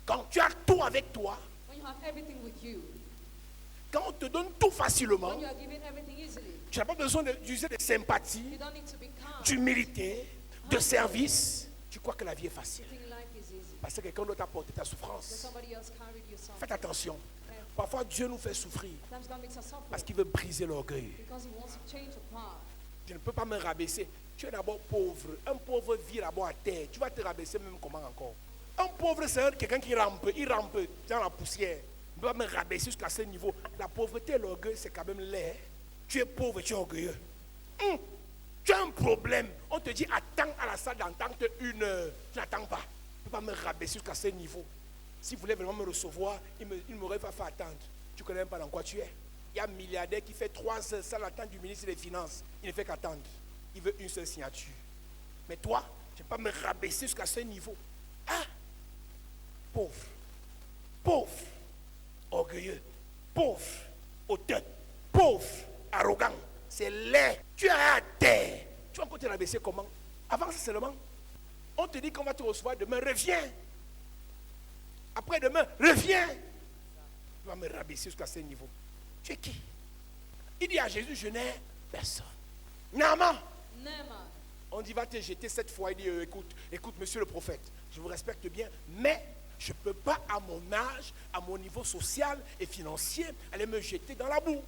[SPEAKER 2] Quand tu as tout avec toi,
[SPEAKER 3] When you have everything with you,
[SPEAKER 2] quand on te donne tout facilement,
[SPEAKER 3] when you are given everything easily,
[SPEAKER 2] tu n'as pas besoin d'user de sympathie,
[SPEAKER 3] you don't need to be calm.
[SPEAKER 2] d'humilité, de service. Tu crois que la vie est facile.
[SPEAKER 3] You think life is easy.
[SPEAKER 2] Parce que quelqu'un d'autre a porté ta
[SPEAKER 3] Because
[SPEAKER 2] souffrance.
[SPEAKER 3] somebody else carried your suffering.
[SPEAKER 2] Faites attention. Parfois, Dieu nous fait souffrir
[SPEAKER 3] Sometimes God makes us suffer
[SPEAKER 2] parce qu'il veut briser l'orgueil.
[SPEAKER 3] because He wants to change the path.
[SPEAKER 2] Je ne peux pas me rabaisser. Tu es d'abord pauvre. Un pauvre vit d'abord à terre. Tu vas te rabaisser même comment encore? Un pauvre, c'est quelqu'un qui rampe. Il rampe dans la poussière. Je ne peux pas me rabaisser jusqu'à ce niveau. La pauvreté et l'orgueil, c'est quand même laid. Tu es pauvre, tu es orgueilleux. Tu as un problème. On te dit attends à la salle d'entente 1 heure. Tu n'attends pas. Je ne peux pas me rabaisser jusqu'à ce niveau. Si vous voulez vraiment me recevoir, il ne m'aurait pas fait attendre. Tu ne connais même pas dans quoi tu es. Il y a un milliardaire qui fait 3 heures sans l'attente du ministre des Finances. Il ne fait qu'attendre. Il veut une seule signature. Mais toi, je ne peux pas me rabaisser jusqu'à ce niveau. Ah! Pauvre. Pauvre. Orgueilleux. Pauvre. Hautain. Pauvre. Arrogant. C'est laid. Tu es à terre. Tu vas encore te rabaisser comment? Avance seulement. On te dit qu'on va te recevoir demain. Reviens. Après-demain, reviens. Tu vas me rabaisser jusqu'à ce niveau. Tu es qui? Il dit à Jésus, je n'ai personne. Naaman.
[SPEAKER 3] Naaman.
[SPEAKER 2] On dit, va te jeter cette fois. Il dit, écoute, monsieur le prophète, je vous respecte bien, mais je ne peux pas, à mon âge, à mon niveau social et financier, aller me jeter dans la boue.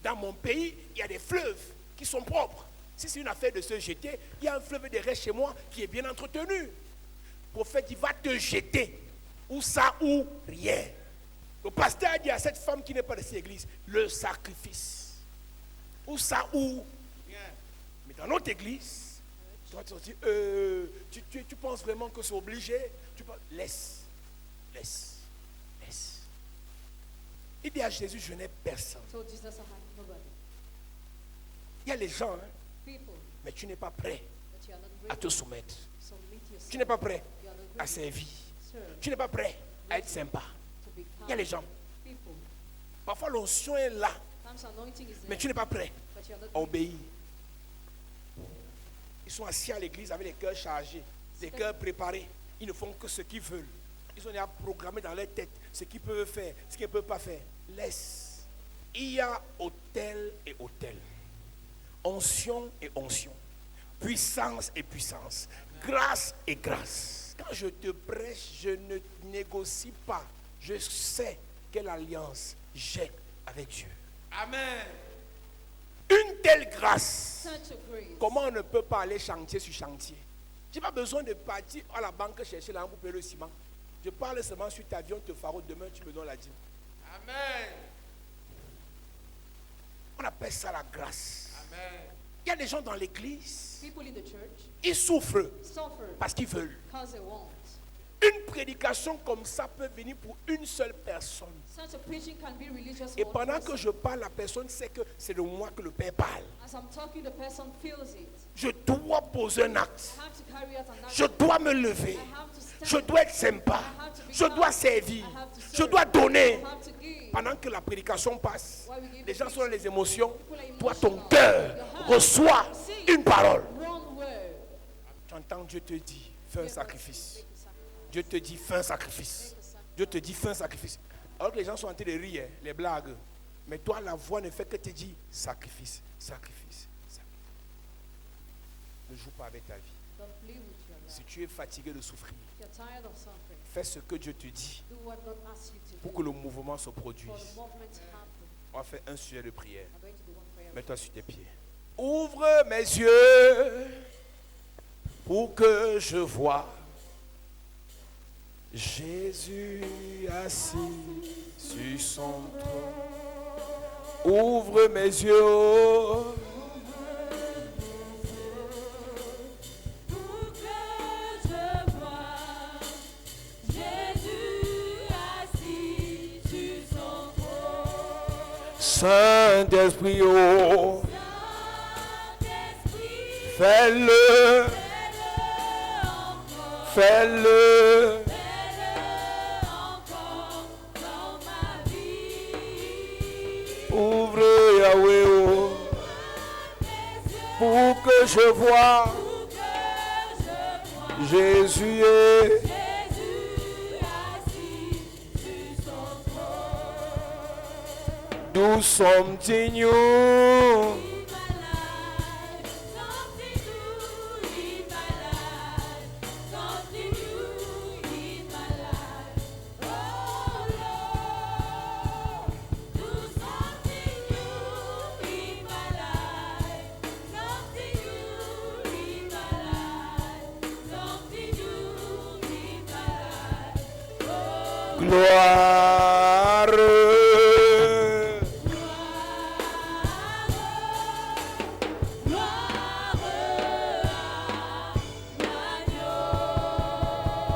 [SPEAKER 2] Dans mon pays, il y a des fleuves qui sont propres. Si c'est une affaire de se jeter, il y a un fleuve derrière chez moi qui est bien entretenu. Le prophète, il va te jeter. Ou ça ou rien. Le pasteur a dit à cette femme qui n'est pas de cette église, le sacrifice. Ou ça ou rien. Mais dans notre église, toi tu dis, tu penses vraiment que c'est obligé? Laisse. Il dit à Jésus, je n'ai personne.
[SPEAKER 3] So Jesus, I have nobody.
[SPEAKER 2] Il y a les gens, hein,
[SPEAKER 3] People,
[SPEAKER 2] mais tu n'es pas prêt
[SPEAKER 3] but you are not
[SPEAKER 2] à
[SPEAKER 3] ready.
[SPEAKER 2] te soumettre.
[SPEAKER 3] Submit yourself.
[SPEAKER 2] Tu n'es pas prêt
[SPEAKER 3] You are not
[SPEAKER 2] à
[SPEAKER 3] ready.
[SPEAKER 2] servir.
[SPEAKER 3] Serve.
[SPEAKER 2] Tu n'es pas prêt à être sympa.
[SPEAKER 3] To be
[SPEAKER 2] Il y a les gens.
[SPEAKER 3] People.
[SPEAKER 2] Parfois l'onction est là,
[SPEAKER 3] Sometimes anointing is there,
[SPEAKER 2] mais tu n'es pas prêt
[SPEAKER 3] but you are not
[SPEAKER 2] à obéir. Ils sont assis à l'église avec les cœurs chargés, les cœurs préparés. Ils ne font que ce qu'ils veulent. Ils sont déjà programmés dans leur tête ce qu'ils peuvent faire, ce qu'ils ne peuvent pas faire. Laisse. Il y a autel et autel. Onction et onction. Puissance et puissance. Grâce et grâce. Quand je te prêche, je ne négocie pas. Je sais quelle alliance j'ai avec Dieu.
[SPEAKER 4] Amen.
[SPEAKER 2] Une telle grâce.
[SPEAKER 3] such a grace.
[SPEAKER 2] Comment on ne peut pas aller chantier sur chantier? Je n'ai pas besoin de partir à la banque chercher l'argent pour payer le ciment. Je parle seulement sur ta vie, on te fera demain, tu me donnes la dîme.
[SPEAKER 4] Amen.
[SPEAKER 2] On appelle ça la grâce.
[SPEAKER 4] Amen.
[SPEAKER 2] Il y a des gens dans l'église,
[SPEAKER 3] People in the church
[SPEAKER 2] ils souffrent
[SPEAKER 3] suffer
[SPEAKER 2] parce qu'ils veulent.
[SPEAKER 3] because they want.
[SPEAKER 2] Une prédication comme ça peut venir pour une seule personne.
[SPEAKER 3] Such a preaching can be religious
[SPEAKER 2] Et
[SPEAKER 3] for one
[SPEAKER 2] pendant que
[SPEAKER 3] person.
[SPEAKER 2] je parle, la personne sait que c'est de moi que le Père parle.
[SPEAKER 3] As I'm talking, the person feels it.
[SPEAKER 2] Je dois poser un acte.
[SPEAKER 3] I have to carry out an
[SPEAKER 2] Je
[SPEAKER 3] action.
[SPEAKER 2] dois me lever.
[SPEAKER 3] I have to stand.
[SPEAKER 2] Je dois être sympa.
[SPEAKER 3] I have to be
[SPEAKER 2] Je
[SPEAKER 3] kind.
[SPEAKER 2] dois servir.
[SPEAKER 3] I have to
[SPEAKER 2] Je
[SPEAKER 3] serve.
[SPEAKER 2] dois donner.
[SPEAKER 3] I have to give.
[SPEAKER 2] Pendant que la prédication passe,
[SPEAKER 3] While we give
[SPEAKER 2] les
[SPEAKER 3] the
[SPEAKER 2] gens sont dans les émotions.
[SPEAKER 3] People are
[SPEAKER 2] Toi, ton
[SPEAKER 3] emotional.
[SPEAKER 2] cœur
[SPEAKER 3] Your heart
[SPEAKER 2] reçoit
[SPEAKER 3] receive
[SPEAKER 2] une parole.
[SPEAKER 3] one word.
[SPEAKER 2] Tu entends Dieu te dit, fais un
[SPEAKER 3] Make
[SPEAKER 2] sacrifice.
[SPEAKER 3] a sacrifice.
[SPEAKER 2] Dieu te dit, fais un sacrifice.
[SPEAKER 3] Make a sacrifice.
[SPEAKER 2] Dieu te dit, fais un sacrifice. Alors que les gens sont en train de rire, les blagues. Mais toi, la voix ne fait que te dire, sacrifice, sacrifice, sacrifice. Ne joue pas avec ta vie.
[SPEAKER 3] Don't play with your
[SPEAKER 2] Si
[SPEAKER 3] life.
[SPEAKER 2] tu es fatigué de souffrir,
[SPEAKER 3] If you're tired of suffering,
[SPEAKER 2] fais ce que Dieu te dit
[SPEAKER 3] do what God asks you to
[SPEAKER 2] pour
[SPEAKER 3] do
[SPEAKER 2] que le mouvement se
[SPEAKER 3] for
[SPEAKER 2] produise.
[SPEAKER 3] the movement to happen.
[SPEAKER 2] On va faire un sujet de prière.
[SPEAKER 3] I'm going to do one prayer.
[SPEAKER 2] Mets-toi sur tes pieds. Ouvre mes yeux pour que je vois Jésus assis sur son trône. Ouvre mes yeux.
[SPEAKER 1] Pour que je vois Jésus assis sur son trône.
[SPEAKER 2] Saint-Esprit, oh,
[SPEAKER 1] Saint-Esprit,
[SPEAKER 2] fais-le,
[SPEAKER 1] fais-le encore,
[SPEAKER 2] fais-le.
[SPEAKER 1] fais-le encore dans ma vie.
[SPEAKER 2] Ouvre Yahweh, oh,
[SPEAKER 1] Tes yeux
[SPEAKER 2] pour que je vois
[SPEAKER 1] pour que je vois
[SPEAKER 2] Jésus est.
[SPEAKER 1] Jésus assis sur son trône.
[SPEAKER 2] Nous sommes dignes.
[SPEAKER 1] In my life, something new in my life, something new in my life. Oh Lord, do something new in my life, something new in my life, something new in my life. Oh
[SPEAKER 2] Gloire.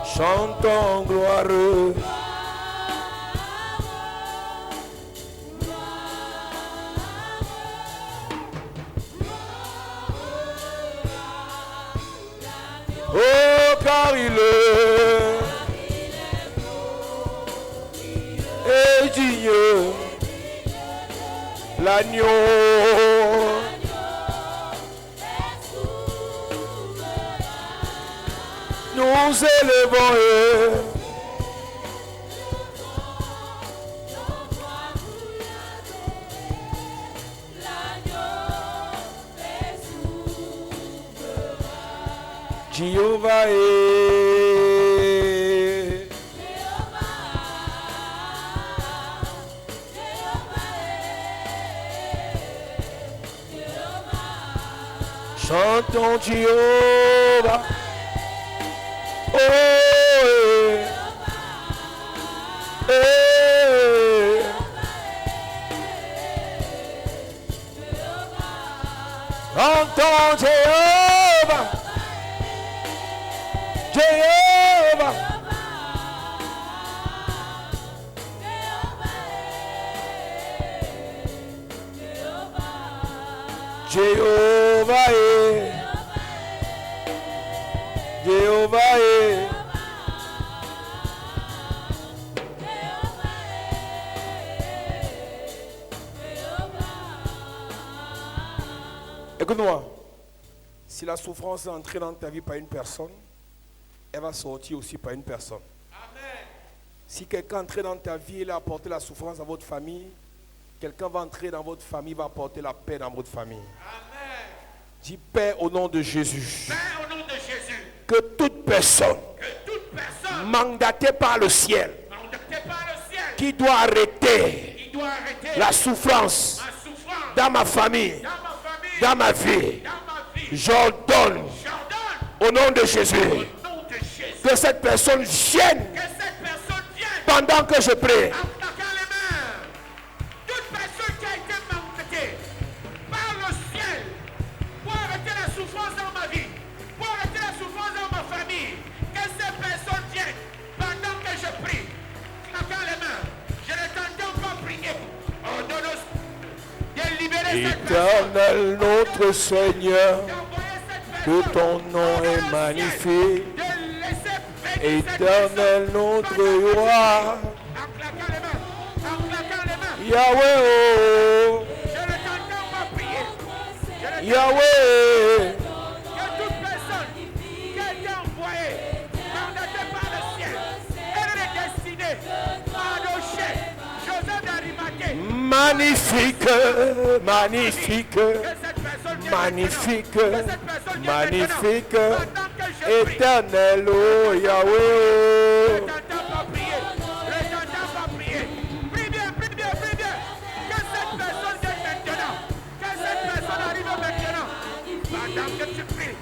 [SPEAKER 2] Chantons gloire. Oh, car il est digne, l'agneau. Nous élevons Jéhovah est. Chantons Jéhovah. Oh, eh, eh. Chantons Jéhovah. Jéhovah. Jéhovah est. Jéhovah est. Écoute-moi. Si la souffrance est entrée dans ta vie par une personne, elle va sortir aussi par une personne. Si quelqu'un est entré dans ta vie, il a apporté la souffrance à votre famille, quelqu'un va entrer dans votre famille, va apporter la paix dans votre famille. Dis paix au nom de Jésus.
[SPEAKER 4] Père, au nom de Jésus,
[SPEAKER 2] Que toute personne
[SPEAKER 4] que toute personne
[SPEAKER 2] mandatée par le ciel
[SPEAKER 4] mandatée par le ciel
[SPEAKER 2] qui doit arrêter
[SPEAKER 4] qui doit arrêter
[SPEAKER 2] la souffrance
[SPEAKER 4] ma souffrance
[SPEAKER 2] dans ma famille,
[SPEAKER 4] dans ma famille,
[SPEAKER 2] dans ma vie,
[SPEAKER 4] dans ma vie,
[SPEAKER 2] j'ordonne
[SPEAKER 4] j'ordonne
[SPEAKER 2] au nom de Jésus
[SPEAKER 4] au nom de Jésus
[SPEAKER 2] que cette personne vienne
[SPEAKER 4] que cette personne vienne
[SPEAKER 2] pendant que je prie.
[SPEAKER 4] en claquant les mains. Toute personne qui a été mandatée par le ciel pour arrêter la souffrance dans ma vie, pour arrêter la souffrance dans ma famille, que cette personne vienne pendant que je prie. Claquant les mains. Je ne t'entends pas prier. Ordonne de libérer cette personne.
[SPEAKER 2] Éternel notre Seigneur,
[SPEAKER 4] D'envoyer cette
[SPEAKER 2] que
[SPEAKER 4] personne.
[SPEAKER 2] ton nom est magnifique.
[SPEAKER 4] De laisser bénir cette
[SPEAKER 2] Éternel
[SPEAKER 4] personne
[SPEAKER 2] notre
[SPEAKER 4] pendant que je
[SPEAKER 2] roi,
[SPEAKER 4] prie. En claquant les mains. En claquant les mains.
[SPEAKER 2] Yahweh, oh,
[SPEAKER 4] Je ne t'entends pas prier. Je ne
[SPEAKER 2] Yahweh,
[SPEAKER 4] que toute personne qui a été envoyée, mandatée par le ciel, elle est destinée par nos chefs, Joseph d'Arimathée,
[SPEAKER 2] magnifique, magnifique,
[SPEAKER 4] que cette personne vienne
[SPEAKER 2] magnifique,
[SPEAKER 4] maintenant. Que cette personne vienne
[SPEAKER 2] magnifique,
[SPEAKER 4] maintenant. Pendant je prie.
[SPEAKER 2] Éternel, oh Yahweh,
[SPEAKER 4] Ne
[SPEAKER 2] oh.
[SPEAKER 4] t'entends pas prier. Ne t'entends pas prier. Prie bien, prie bien, prie bien. Que cette personne vienne maintenant. Que cette personne arrive maintenant. Pendant que tu pries.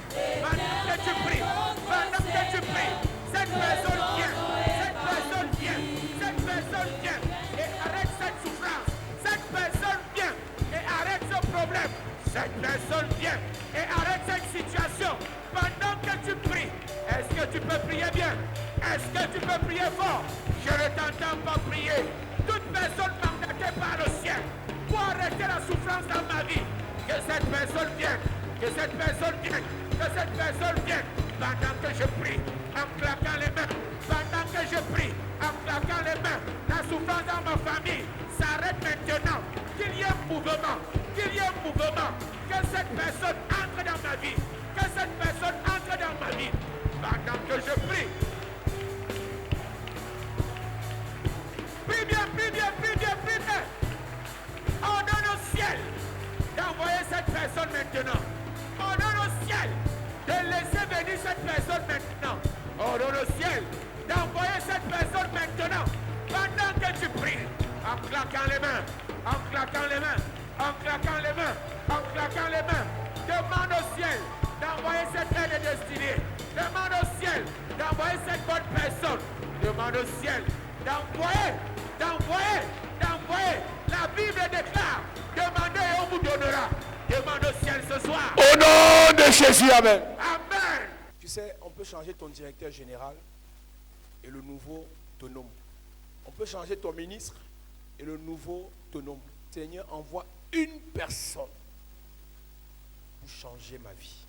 [SPEAKER 4] Pendant que tu pries. Pendant que tu pries. Cette personne vient. Cette personne vient. Cette personne vient. Et arrête cette souffrance. Cette personne vient. Et arrête ce problème. Cette personne vient. Et arrête cette situation. Pendant que tu pries. Est-ce que tu peux prier bien? Est-ce que tu peux prier fort? Je ne t'entends pas prier. Toute personne mandatée par le ciel pour arrêter la souffrance dans ma vie. Que cette personne vienne. Que cette personne vienne. Que cette personne vienne. Pendant que je prie, en claquant les mains. Pendant que je prie, en claquant les mains. La souffrance dans ma famille s'arrête maintenant. Qu'il y ait un mouvement. Qu'il y ait un mouvement. Que cette personne entre dans ma vie. Que cette personne entre dans ma vie. Pendant que je prie. Prie bien, prie bien, prie bien, prie bien. Ordonne au ciel d'envoyer cette personne maintenant. Ordonne au ciel de laisser venir cette personne maintenant. Ordonne au ciel d'envoyer cette personne maintenant. Pendant que tu pries, en claquant les mains, en claquant les mains, en claquant les mains, en claquant les mains. Demande au ciel d'envoyer cette aide destinée. Demande au ciel d'envoyer cette bonne personne. Demande au ciel d'envoyer. La Bible déclare, demandez et on vous donnera. Demande au ciel ce soir.
[SPEAKER 2] Au nom de Jésus, amen.
[SPEAKER 4] Amen.
[SPEAKER 2] Tu sais, on peut changer ton directeur général et le nouveau te nomme. On peut changer ton ministre et le nouveau te nomme. Seigneur, envoie une personne pour changer ma vie.